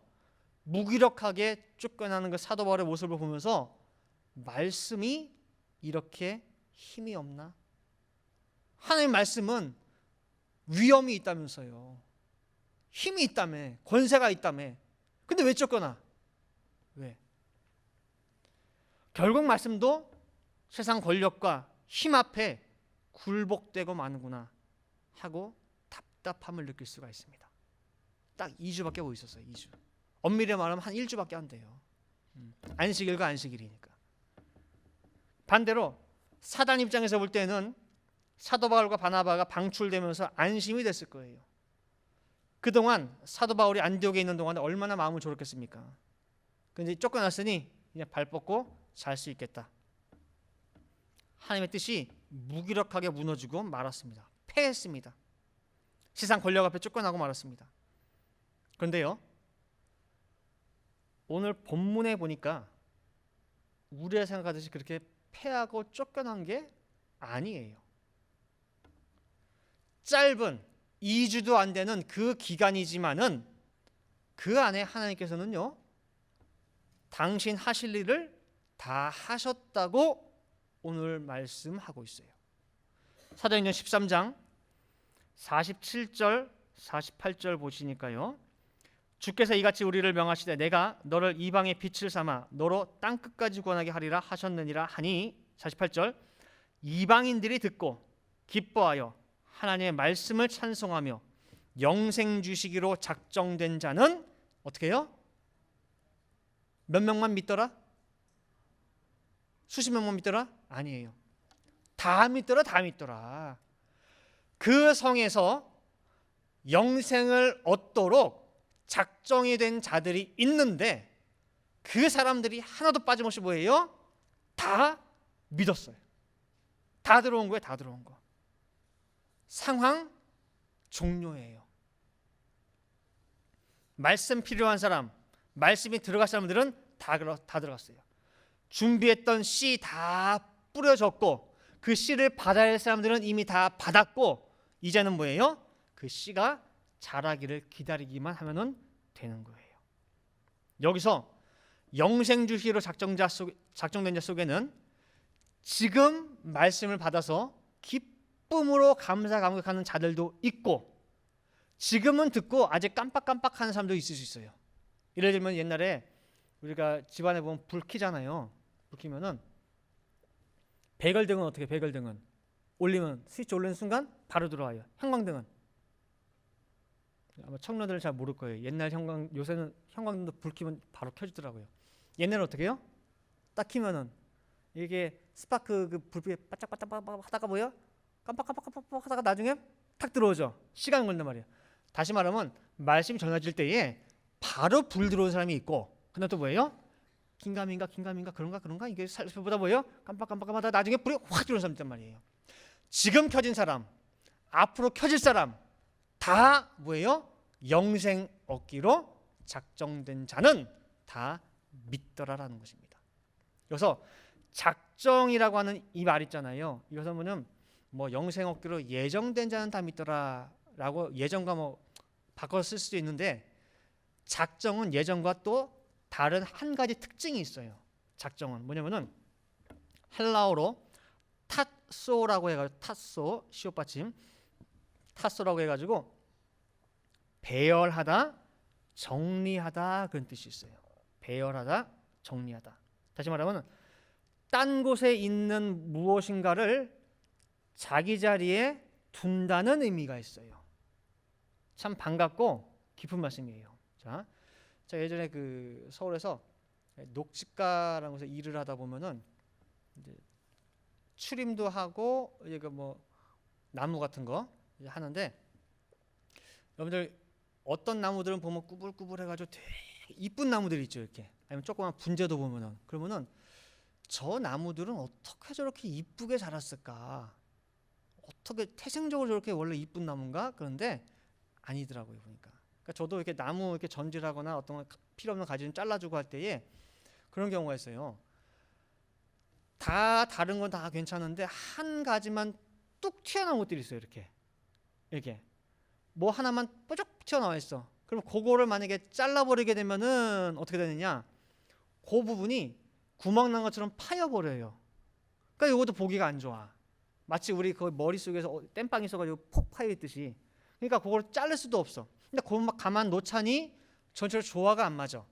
무기력하게 쫓겨나는 그 사도 바울의 모습을 보면서 말씀이 이렇게 힘이 없나? 하나님의 말씀은 위엄이 있다면서요. 힘이 있다며, 권세가 있다며. 근데 왜 쫓겨나? 왜? 결국 말씀도 세상 권력과 힘 앞에 굴복되고 마는구나 하고 답답함을 느낄 수가 있습니다. 딱 2주밖에 못 있었어요. 2주. 엄밀히 말하면 한 1주밖에 안 돼요. 안식일과 안식일이니까. 반대로 사단 입장에서 볼 때는 사도 바울과 바나바가 방출되면서 안심이 됐을 거예요. 그동안 사도 바울이 안디옥에 있는 동안에 얼마나 마음을 졸였겠습니까? 근데 쫓겨났으니 그냥 발 뻗고 잘 수 있겠다. 하나님의 뜻이 무기력하게 무너지고 말았습니다. 패했습니다. 세상 권력 앞에 쫓겨나고 말았습니다. 그런데요, 오늘 본문에 보니까 우리가 생각하듯이 그렇게 패하고 쫓겨난 게 아니에요. 짧은 2주도 안 되는 그 기간이지만은 그 안에 하나님께서는요, 당신 하실 일을 다 하셨다고 오늘 말씀하고 있어요. 사도행전 13장 47절 48절 보시니까요, 주께서 이같이 우리를 명하시되 내가 너를 이방의 빛을 삼아 너로 땅끝까지 구원하게 하리라 하셨느니라 하니, 48절, 이방인들이 듣고 기뻐하여 하나님의 말씀을 찬송하며 영생 주시기로 작정된 자는 어떻게 해요? 몇 명만 믿더라? 수십 명만 믿더라? 아니에요. 다 믿더라. 다 믿더라. 그 성에서 영생을 얻도록 작정이 된 자들이 있는데 그 사람들이 하나도 빠짐없이 뭐예요? 다 믿었어요. 다 들어온 거예요. 다 들어온 거. 상황 종료예요. 말씀 필요한 사람, 말씀이 들어갈 사람들은 다 들어갔어요. 준비했던 씨 다 뿌려졌고 그 씨를 받아야 할 사람들은 이미 다 받았고 이제는 뭐예요? 그 씨가 자라기를 기다리기만 하면은 되는 거예요. 여기서 영생주시로 작정된 자 속에는 지금 말씀을 받아서 기쁨으로 감사 감격하는 자들도 있고 지금은 듣고 아직 깜빡깜빡하는 사람도 있을 수 있어요. 예를 들면 옛날에 우리가 집안에 보면 불 켜잖아요. 불 켜면은 배걸등은 어떻게 배걸등은 올리면 스위치 올리는 순간 바로 들어와요. 형광등은 아마 청년들은 잘 모를 거예요. 옛날 요새는 형광등도 불 켜면 바로 켜지더라고요. 옛날에는 어떻게 해요? 딱 켜면은 이게 스파크 그 불빛 바짝바짝 하다가 뭐예요? 깜빡깜빡 하다가 나중에 탁 들어오죠. 시간 걸린단 말이에요. 다시 말하면 말씀이 전해질 때에 바로 불 들어오는 사람이 있고 근데 또 뭐예요? 긴가민가 그런가 이게 살펴보다 뭐예요? 깜빡하다 나중에 불이 확 들어오는 사람이 있단 말이에요. 지금 켜진 사람, 앞으로 켜질 사람 다 뭐예요? 영생 얻기로 작정된 자는 다 믿더라라는 것입니다. 그래서 작정이라고 하는 이 말 있잖아요. 이것은 뭐냐면 뭐 영생 얻기로 예정된 자는 다 믿더라라고 예정과 뭐 바꿔서 쓸 수도 있는데 작정은 예정과 또 다른 한 가지 특징이 있어요. 작정은 뭐냐면은 헬라어로 탓소라고 해가지고 탓소 시옷 받침 탓소라고 해가지고 배열하다, 정리하다 그런 뜻이 있어요. 배열하다, 정리하다. 다시 말하면 딴 곳에 있는 무엇인가를 자기 자리에 둔다는 의미가 있어요. 참 반갑고 깊은 말씀이에요. 자, 제가 예전에 그 서울에서 녹지가라는 곳에 일을 하다 보면은 이제 추림도 하고 이제 그 뭐 나무 같은 거 하는데 여러분들 어떤 나무들은 보면 꾸불꾸불해가지고 되게 이쁜 나무들 있죠 이렇게 아니면 조그만 분재도 보면은 그러면은 저 나무들은 어떻게 저렇게 이쁘게 자랐을까? 어떻게 태생적으로 저렇게 원래 이쁜 나무인가? 그런데 아니더라고요 보니까. 그러니까 저도 이렇게 나무 이렇게 전질하거나 어떤 필요 없는 가지 좀 잘라주고 할 때에 그런 경우가 있어요. 다 다른 건 다 괜찮은데 한 가지만 뚝 튀어나온 것들이 있어요. 이렇게 뭐 하나만 뾰족 튀어나와 있어. 그럼 그거를 만약에 잘라버리게 되면은 어떻게 되느냐? 그 부분이 구멍 난 것처럼 파여버려요. 그러니까 이것도 보기가 안 좋아. 마치 우리 그 머릿속에서 땜빵이 있어가지고 폭 파여있듯이. 그러니까 그걸 자를 수도 없어. 근데 그것만 가만 놓자니 전체로 조화가 안 맞아.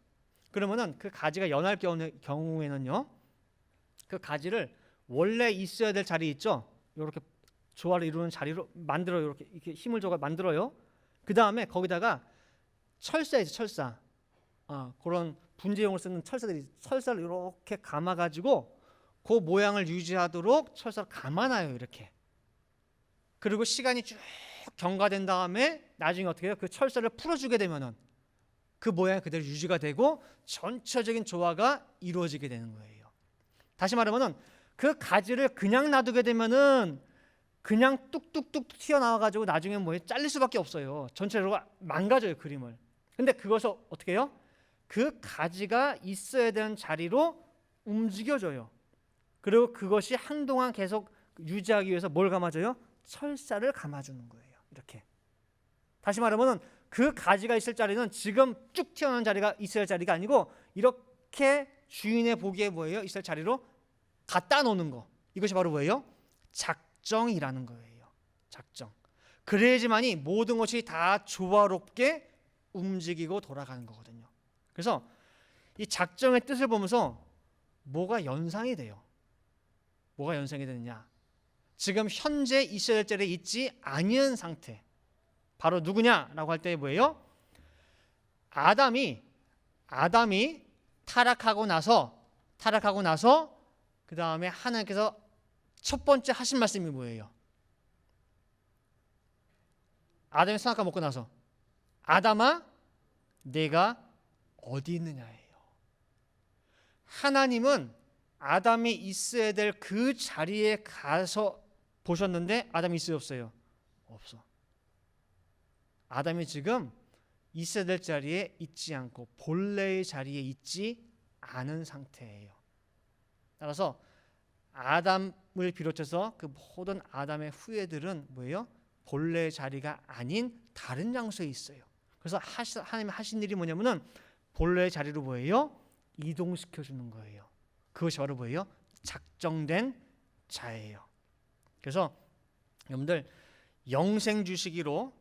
그러면은 그 가지가 연할 경우에는요, 그 가지를 원래 있어야 될 자리 있죠. 이렇게 조화를 이루는 자리로 만들어요. 이렇게 힘을 줘가 만들어요. 그 다음에 거기다가 철사이죠, 철사. 그런 분재용을 쓰는 철사를 이렇게 감아가지고 그 모양을 유지하도록 철사를 감아놔요. 이렇게. 그리고 시간이 쭉 경과된 다음에 나중에 어떻게 해요? 그 철사를 풀어주게 되면은 그 모양이 그대로 유지가 되고 전체적인 조화가 이루어지게 되는 거예요. 다시 말하면은 그 가지를 그냥 놔두게 되면은 그냥 뚝뚝뚝 튀어나와가지고 나중에 뭐에 잘릴 수밖에 없어요. 전체적으로 망가져요 그림을. 근데 그것을 어떻게 해요? 그 가지가 있어야 되는 자리로 움직여줘요. 그리고 그것이 한동안 계속 유지하기 위해서 뭘 감아줘요? 철사를 감아주는 거예요. 이렇게. 다시 말하면 그 가지가 있을 자리는 지금 쭉 튀어나온 자리가 있어야 할 자리가 아니고 이렇게 주인의 보기에 뭐예요? 있을 자리로 갖다 놓는 거. 이것이 바로 뭐예요? 작정이라는 거예요. 작정. 그래야지만이 모든 것이 다 조화롭게 움직이고 돌아가는 거거든요. 그래서 이 작정의 뜻을 보면서 뭐가 연상이 돼요. 뭐가 연상이 되느냐? 지금 현재 있어야 될 자리에 있지 아니한 상태. 바로 누구냐라고 할 때 뭐예요? 아담이 타락하고 나서 그 다음에 하나님께서 첫 번째 하신 말씀이 뭐예요? 아담이 선악과 먹고 나서 아담아 내가 어디 있느냐예요. 하나님은 아담이 있어야 될 그 자리에 가서 보셨는데 아담이 있어요 없어요? 없어. 아담이 지금 있어야 될 자리에 있지 않고 본래의 자리에 있지 않은 상태예요. 따라서 아담을 비롯해서 그 모든 아담의 후예들은 뭐예요? 본래의 자리가 아닌 다른 장소에 있어요. 그래서 하나님이 하신 일이 뭐냐면은 본래의 자리로 뭐예요? 이동시켜 주는 거예요. 그것이 바로 뭐예요? 작정된 자예요. 그래서 여러분들 영생 주시기로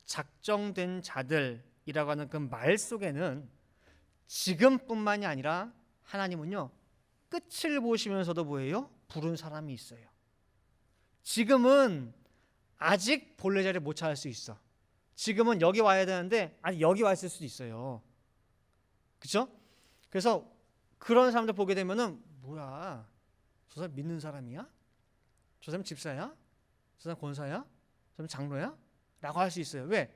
작정된 자들이라고 하는 그 말 속에는 지금뿐만이 아니라 하나님은요 끝을 보시면서도 뭐예요? 부른 사람이 있어요. 지금은 아직 본래 자리에 못 찾을 수 있어. 지금은 여기 와야 되는데 아니 여기 와 있을 수도 있어요. 그렇죠? 그래서 그런 사람들 보게 되면은 뭐야? 저 사람 믿는 사람이야? 저 사람 집사야? 저 사람 권사야? 저 사람 장로야? 라고 할 수 있어요. 왜?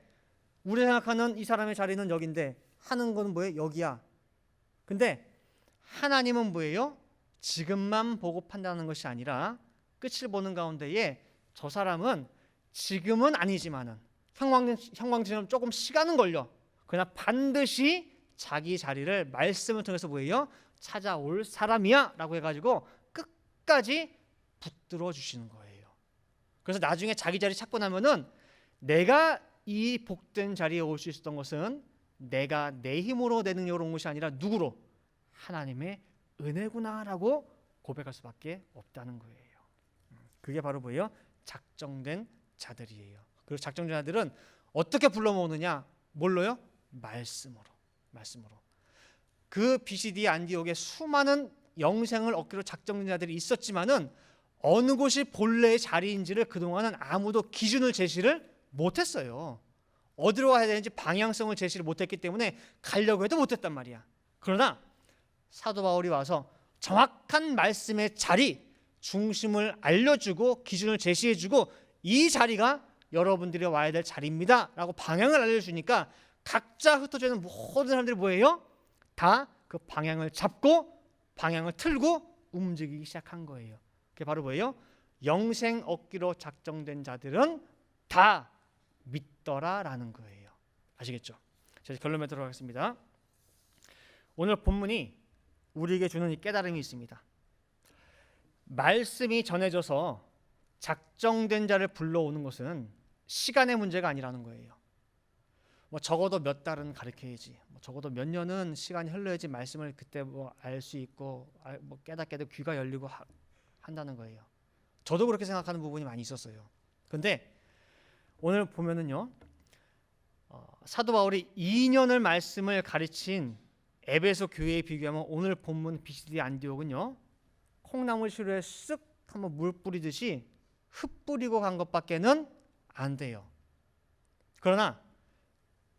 우리 생각하는 이 사람의 자리는 여기인데 하는 거는 뭐예요? 여기야. 근데 하나님은 뭐예요? 지금만 보고 판단하는 것이 아니라 끝을 보는 가운데에 저 사람은 지금은 아니지만은 형광등처럼 조금 시간은 걸려. 그러나 반드시 자기 자리를 말씀을 통해서 뭐예요? 찾아올 사람이야 라고 해가지고 끝까지 붙들어 주시는 거예요. 그래서 나중에 자기 자리 찾고 나면은 내가 이 복된 자리에 올 수 있었던 것은 내가 내 힘으로 내 능력으로 온 것이 아니라 누구로? 하나님의 은혜구나라고 고백할 수밖에 없다는 거예요. 그게 바로 뭐예요? 작정된 자들이에요. 그리고 작정된 자들은 어떻게 불러 모으느냐? 뭘로요? 말씀으로. 그 BCD 안디옥에 수많은 영생을 얻기로 작정된 자들이 있었지만은 어느 곳이 본래의 자리인지를 그동안은 아무도 기준을 제시를 못했어요. 어디로 가야 되는지 방향성을 제시를 못했기 때문에 가려고 해도 못했단 말이야. 그러나 사도 바울이 와서 정확한 말씀의 자리, 중심을 알려주고 기준을 제시해주고 이 자리가 여러분들이 와야 될 자리입니다 라고 방향을 알려주니까 각자 흩어져 있는 모든 사람들이 뭐예요? 다 그 방향을 잡고 방향을 틀고 움직이기 시작한 거예요. 그게 바로 뭐예요? 영생 얻기로 작정된 자들은 다 믿더라라는 거예요. 아시겠죠? 자, 결론에 들어가겠습니다. 오늘 본문이 우리에게 주는 이 깨달음이 있습니다. 말씀이 전해져서 작정된 자를 불러오는 것은 시간의 문제가 아니라는 거예요. 뭐 적어도 몇 달은 가르쳐야지, 뭐 적어도 몇 년은 시간이 흘러야지 말씀을 그때 뭐 알 수 있고 뭐 깨닫게 되고 귀가 열리고 한다는 거예요. 저도 그렇게 생각하는 부분이 많이 있었어요. 근데 오늘 보면은요, 사도 바울이 2년을 말씀을 가르친 에베소 교회에 비교하면 오늘 본문 BCD 안디옥은요, 콩나물 시루에 쓱 한번 물 뿌리듯이 흙 뿌리고 간 것밖에는 안 돼요. 그러나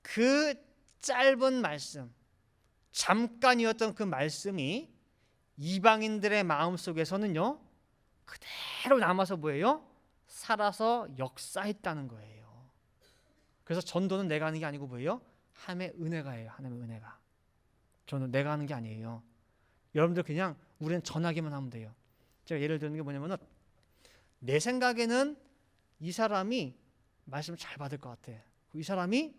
그 짧은 말씀, 잠깐이었던 그 말씀이 이방인들의 마음속에서는요 그대로 남아서 뭐예요? 살아서 역사했다는 거예요. 그래서 전도는 내가 하는 게 아니고 뭐예요? 하나님의 은혜가예요. 하나님의 은혜가. 저는 내가 하는 게 아니에요. 여러분들 그냥 우리는 전하기만 하면 돼요. 제가 예를 드는 게 뭐냐면은 내 생각에는 이 사람이 말씀을 잘 받을 것 같아. 이 사람이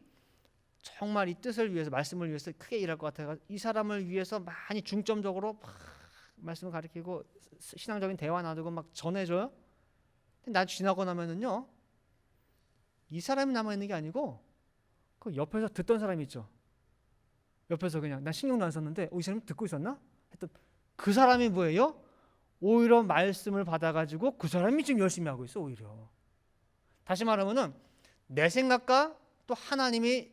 정말 이 뜻을 위해서 말씀을 위해서 크게 일할 것 같아요. 이 사람을 위해서 많이 중점적으로 막 말씀을 가르치고 신앙적인 대화 나누고 막 전해줘요. 근데 나 지나고 나면은요, 이 사람이 남아 있는 게 아니고 그 옆에서 듣던 사람이 있죠. 옆에서 그냥 난 신경도 안 썼는데 이 사람이 듣고 있었나? 했던 그 사람이 뭐예요? 오히려 말씀을 받아가지고 그 사람이 지금 열심히 하고 있어. 오히려 다시 말하면은 내 생각과 또 하나님이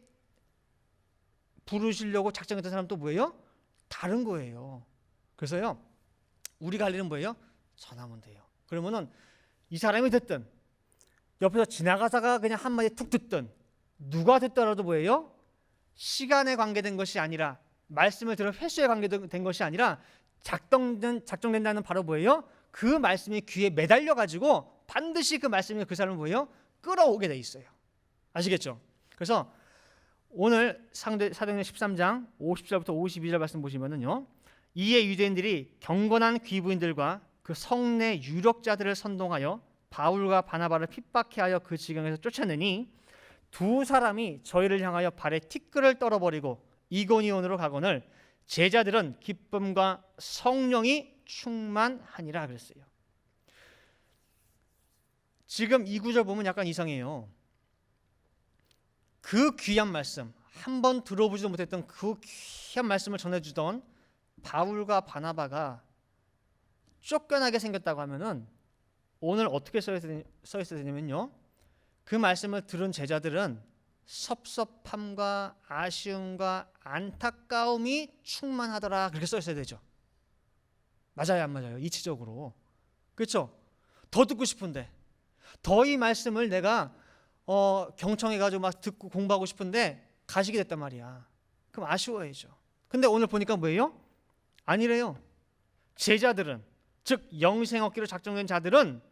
부르시려고 작정했던 사람 또 뭐예요? 다른 거예요. 그래서요, 우리가 할 일은 뭐예요? 전하면 돼요. 그러면은 이 사람이 듣든 옆에서 지나가다가 그냥 한마디 툭 듣든 누가 듣더라도 뭐예요? 시간에 관계된 것이 아니라 말씀을 들어 횟수에 관계된 것이 아니라 작정된다는 바로 뭐예요? 그 말씀이 귀에 매달려 가지고 반드시 그 말씀이 그 사람을 뭐예요? 끌어오게 돼 있어요. 아시겠죠? 그래서 오늘 사도행전 13장 50절부터 52절 말씀 보시면은요, 이에 유대인들이 경건한 귀부인들과 그 성내 유력자들을 선동하여 바울과 바나바를 핍박해 하여 그 지경에서 쫓아내니 두 사람이 저희를 향하여 발에 티끌을 떨어버리고 이고니온으로 가거늘 제자들은 기쁨과 성령이 충만하니라 그랬어요. 지금 이 구절 보면 약간 이상해요. 그 귀한 말씀, 한번 들어보지도 못했던 그 귀한 말씀을 전해주던 바울과 바나바가 쫓겨나게 생겼다고 하면은 오늘 어떻게 써 있어야 되냐면요, 그 말씀을 들은 제자들은 섭섭함과 아쉬움과 안타까움이 충만하더라, 그렇게 써 있어야 되죠. 맞아요, 안 맞아요? 이치적으로. 그렇죠? 더 듣고 싶은데, 더 이 말씀을 내가 경청해가지고 막 듣고 공부하고 싶은데 가시게 됐단 말이야. 그럼 아쉬워야죠. 근데 오늘 보니까 뭐예요? 아니래요. 제자들은, 즉 영생 얻기로 작정된 자들은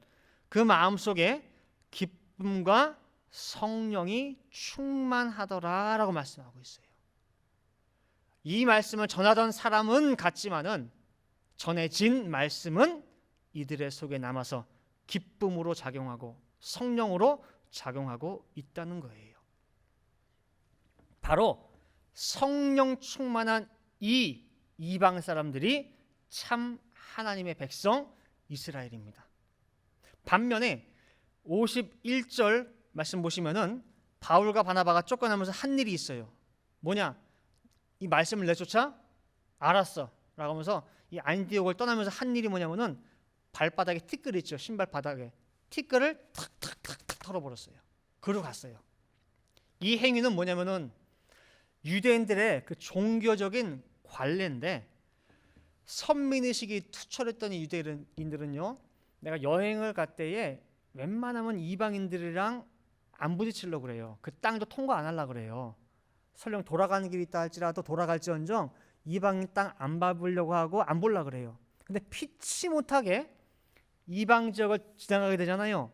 그 마음속에 기쁨과 성령이 충만하더라라고 말씀하고 있어요. 이 말씀을 전하던 사람은 같지만은 전해진 말씀은 이들의 속에 남아서 기쁨으로 작용하고 성령으로 작용하고 있다는 거예요. 바로 성령 충만한 이 이방 사람들이 참 하나님의 백성 이스라엘입니다. 반면에 51절 말씀 보시면은 바울과 바나바가 쫓겨나면서 한 일이 있어요. 뭐냐? 이 말씀을 내쫓아? 알았어 라고 하면서 이 안디옥을 떠나면서 한 일이 뭐냐면은 발바닥에 티끌 있죠. 신발 바닥에 티끌을 탁탁탁탁 털어버렸어요. 그러고 갔어요. 이 행위는 뭐냐면은 유대인들의 그 종교적인 관례인데, 선민의식이 투철했던 이 유대인들은요, 내가 여행을 갈 때에 웬만하면 이방인들이랑 안 부딪히려고 그래요. 그 땅도 통과 안 하려고 그래요. 설령 돌아가는 길이 있다 할지라도 돌아갈지언정 이방인 땅 안 밟으려고 하고 안 보려고 그래요. 근데 피치 못하게 이방 지역을 지나가게 되잖아요.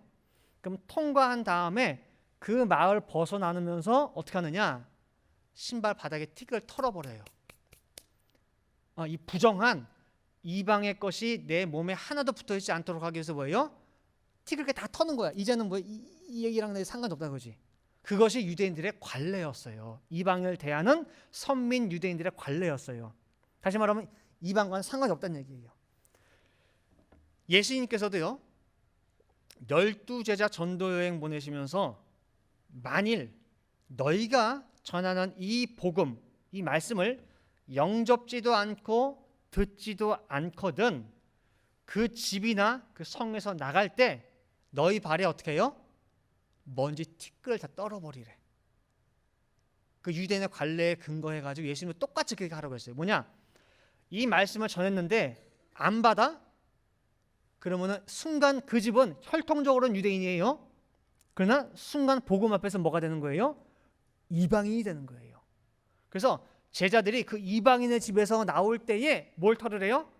그럼 통과한 다음에 그 마을 벗어나면서 어떻게 하느냐? 신발 바닥에 티끌을 털어버려요. 이 부정한 이방의 것이 내 몸에 하나도 붙어있지 않도록 하기 위해서 뭐예요? 티끌을 다 터는 거야. 이제는 뭐 이 얘기랑 내 상관없다 그지? 그것이 유대인들의 관례였어요. 이방을 대하는 선민 유대인들의 관례였어요. 다시 말하면 이방과는 상관이 없다는 얘기예요. 예수님께서도요, 12제자 전도여행 보내시면서 만일 너희가 전하는 이 복음, 이 말씀을 영접지도 않고 듣지도 않거든 그 집이나 그 성에서 나갈 때 너희 발에 어떻게 해요? 먼지 티끌을 다 떨어버리래. 그 유대인의 관례에 근거해가지고 예수님은 똑같이 그렇게 하라고 했어요. 뭐냐? 이 말씀을 전했는데 안 받아? 그러면은 순간 그 집은 혈통적으로는 유대인이에요. 그러나 순간 복음 앞에서 뭐가 되는 거예요? 이방인이 되는 거예요. 그래서 제자들이 그 이방인의 집에서 나올 때에 뭘 털으래요?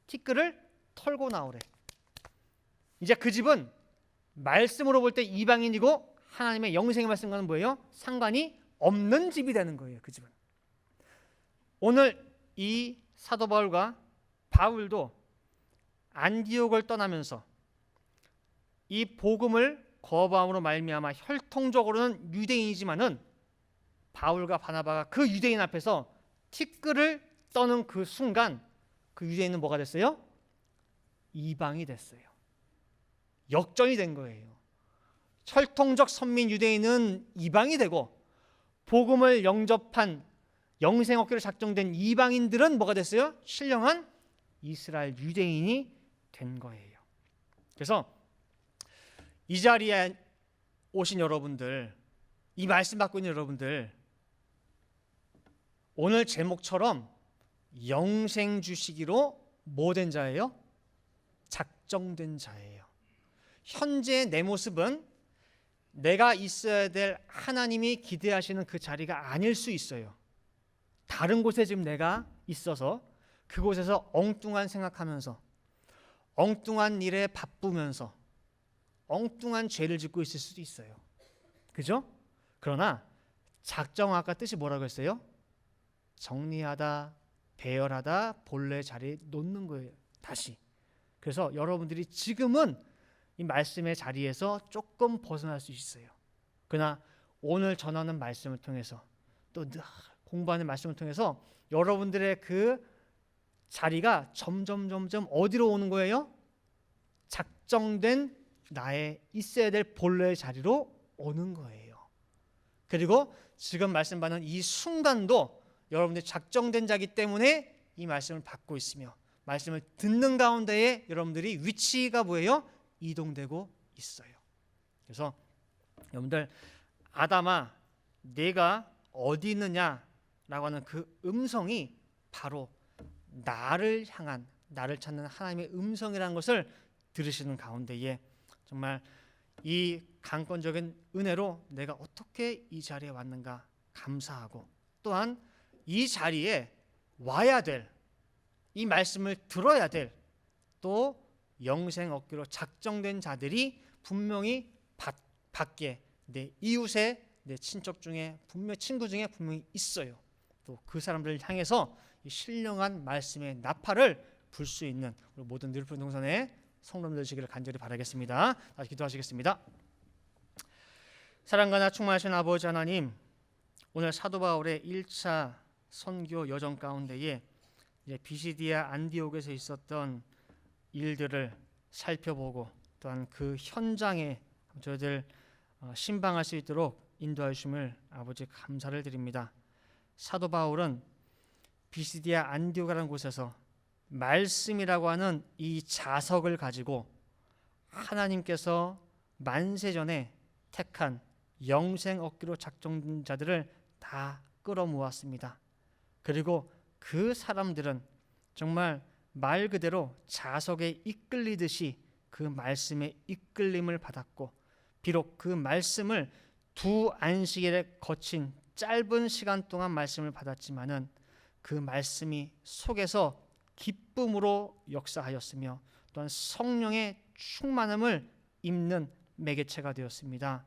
티끌을 털고 나오래. 이제 그 집은 말씀으로 볼 때 이방인이고 하나님의 영생의 말씀과는 뭐예요? 상관이 없는 집이 되는 거예요. 그 집은. 오늘 이 사도 바울과 바울도 안디옥을 떠나면서 이 복음을 거부함으로 말미암아 혈통적으로는 유대인이지만은 바울과 바나바가 그 유대인 앞에서 티끌을 떠는 그 순간 그 유대인은 뭐가 됐어요? 이방이 됐어요. 역전이 된 거예요. 혈통적 선민 유대인은 이방이 되고 복음을 영접한 영생 얻기로 작정된 이방인들은 뭐가 됐어요? 신령한 이스라엘 유대인이 된 거예요. 그래서 이 자리에 오신 여러분들, 이 말씀 받고 있는 여러분들, 오늘 제목처럼 영생 주시기로 뭐 된 자예요? 작정된 자예요. 현재 내 모습은 내가 있어야 될 하나님이 기대하시는 그 자리가 아닐 수 있어요. 다른 곳에 지금 내가 있어서 그곳에서 엉뚱한 생각하면서 엉뚱한 일에 바쁘면서 엉뚱한 죄를 짓고 있을 수도 있어요. 그죠? 그러나 작정 아까 뜻이 뭐라고 했어요? 정리하다, 배열하다, 본래 자리에 놓는 거예요. 다시. 그래서 여러분들이 지금은 이 말씀의 자리에서 조금 벗어날 수 있어요. 그러나 오늘 전하는 말씀을 통해서 또 공부하는 말씀을 통해서 여러분들의 그 자리가 점점 어디로 오는 거예요? 작정된 나의 있어야 될 본래의 자리로 오는 거예요. 그리고 지금 말씀 받는 이 순간도 여러분들이 작정된 자기 때문에 이 말씀을 받고 있으며 말씀을 듣는 가운데에 여러분들이 위치가 뭐예요? 이동되고 있어요. 그래서 여러분들 아담아 내가 어디 있느냐라고 하는 그 음성이 바로 나를 향한 나를 찾는 하나님의 음성이라는 것을 들으시는 가운데에 정말 이 강권적인 은혜로 내가 어떻게 이 자리에 왔는가 감사하고 또한 이 자리에 와야 될 이 말씀을 들어야 될 또 영생 얻기로 작정된 자들이 분명히 밖에 내 이웃에 내 친척 중에 분명히 친구 중에 분명히 있어요. 또 그 사람들을 향해서 이 신령한 말씀의 나팔을 불 수 있는 우리 모든 늘푸른 동산의 성도님들 되시기를 간절히 바라겠습니다. 다시 기도하시겠습니다. 사랑과 충만하신 아버지 하나님, 오늘 사도 바울의 1차 선교 여정 가운데에 이제 비시디아 안디옥에서 있었던 일들을 살펴보고 또한 그 현장에 저희들 신방할 수 있도록 인도해 주심을 아버지 감사를 드립니다. 사도 바울은 비시디아 안디옥이라는 곳에서 말씀이라고 하는 이 자석을 가지고 하나님께서 만세전에 택한 영생 얻기로 작정된 자들을 다 끌어모았습니다. 그리고 그 사람들은 정말 말 그대로 자석에 이끌리듯이 그 말씀에 이끌림을 받았고 비록 그 말씀을 두 안식일에 거친 짧은 시간 동안 말씀을 받았지만은 그 말씀이 속에서 기쁨으로 역사하였으며 또한 성령의 충만함을 입는 매개체가 되었습니다.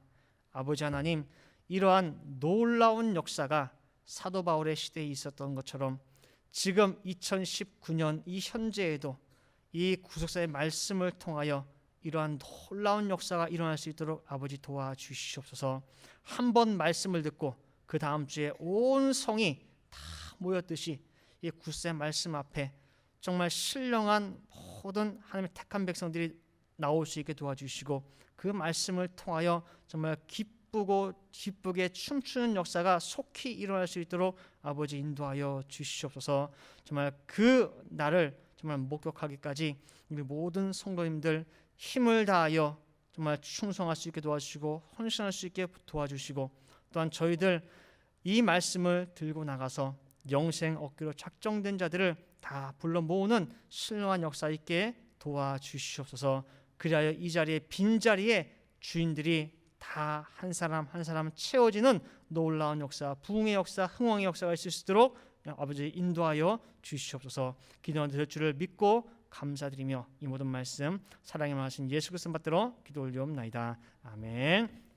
아버지 하나님, 이러한 놀라운 역사가 사도 바울의 시대에 있었던 것처럼 지금 2019년 이 현재에도 이 구속사의 말씀을 통하여 이러한 놀라운 역사가 일어날 수 있도록 아버지 도와주시옵소서. 한 번 말씀을 듣고 그 다음 주에 온 성이 다 모였듯이 이 구속사의 말씀 앞에 정말 신령한 모든 하나님의 택한 백성들이 나올 수 있게 도와주시고 그 말씀을 통하여 정말 기쁘게 춤추는 역사가 속히 일어날 수 있도록 아버지 인도하여 주시옵소서. 정말 그 날을 정말 목격하기까지 우리 모든 성도님들 힘을 다하여 정말 충성할 수 있게 도와주시고 헌신할 수 있게 도와주시고 또한 저희들 이 말씀을 들고 나가서 영생 얻기로 작정된 자들을 다 불러 모으는 신령한 역사 있게 도와주시옵소서. 그리하여 이 자리에 빈자리에 주인들이 다 한 사람 한 사람 채워지는 놀라운 역사, 부흥의 역사, 흥왕의 역사가 있을 수 있도록 아버지 인도하여 주시옵소서. 기도하는 될 줄을 믿고 감사드리며 이 모든 말씀 사랑에 많으신 예수 그리스도 받들어 기도 올리옵나이다. 아멘.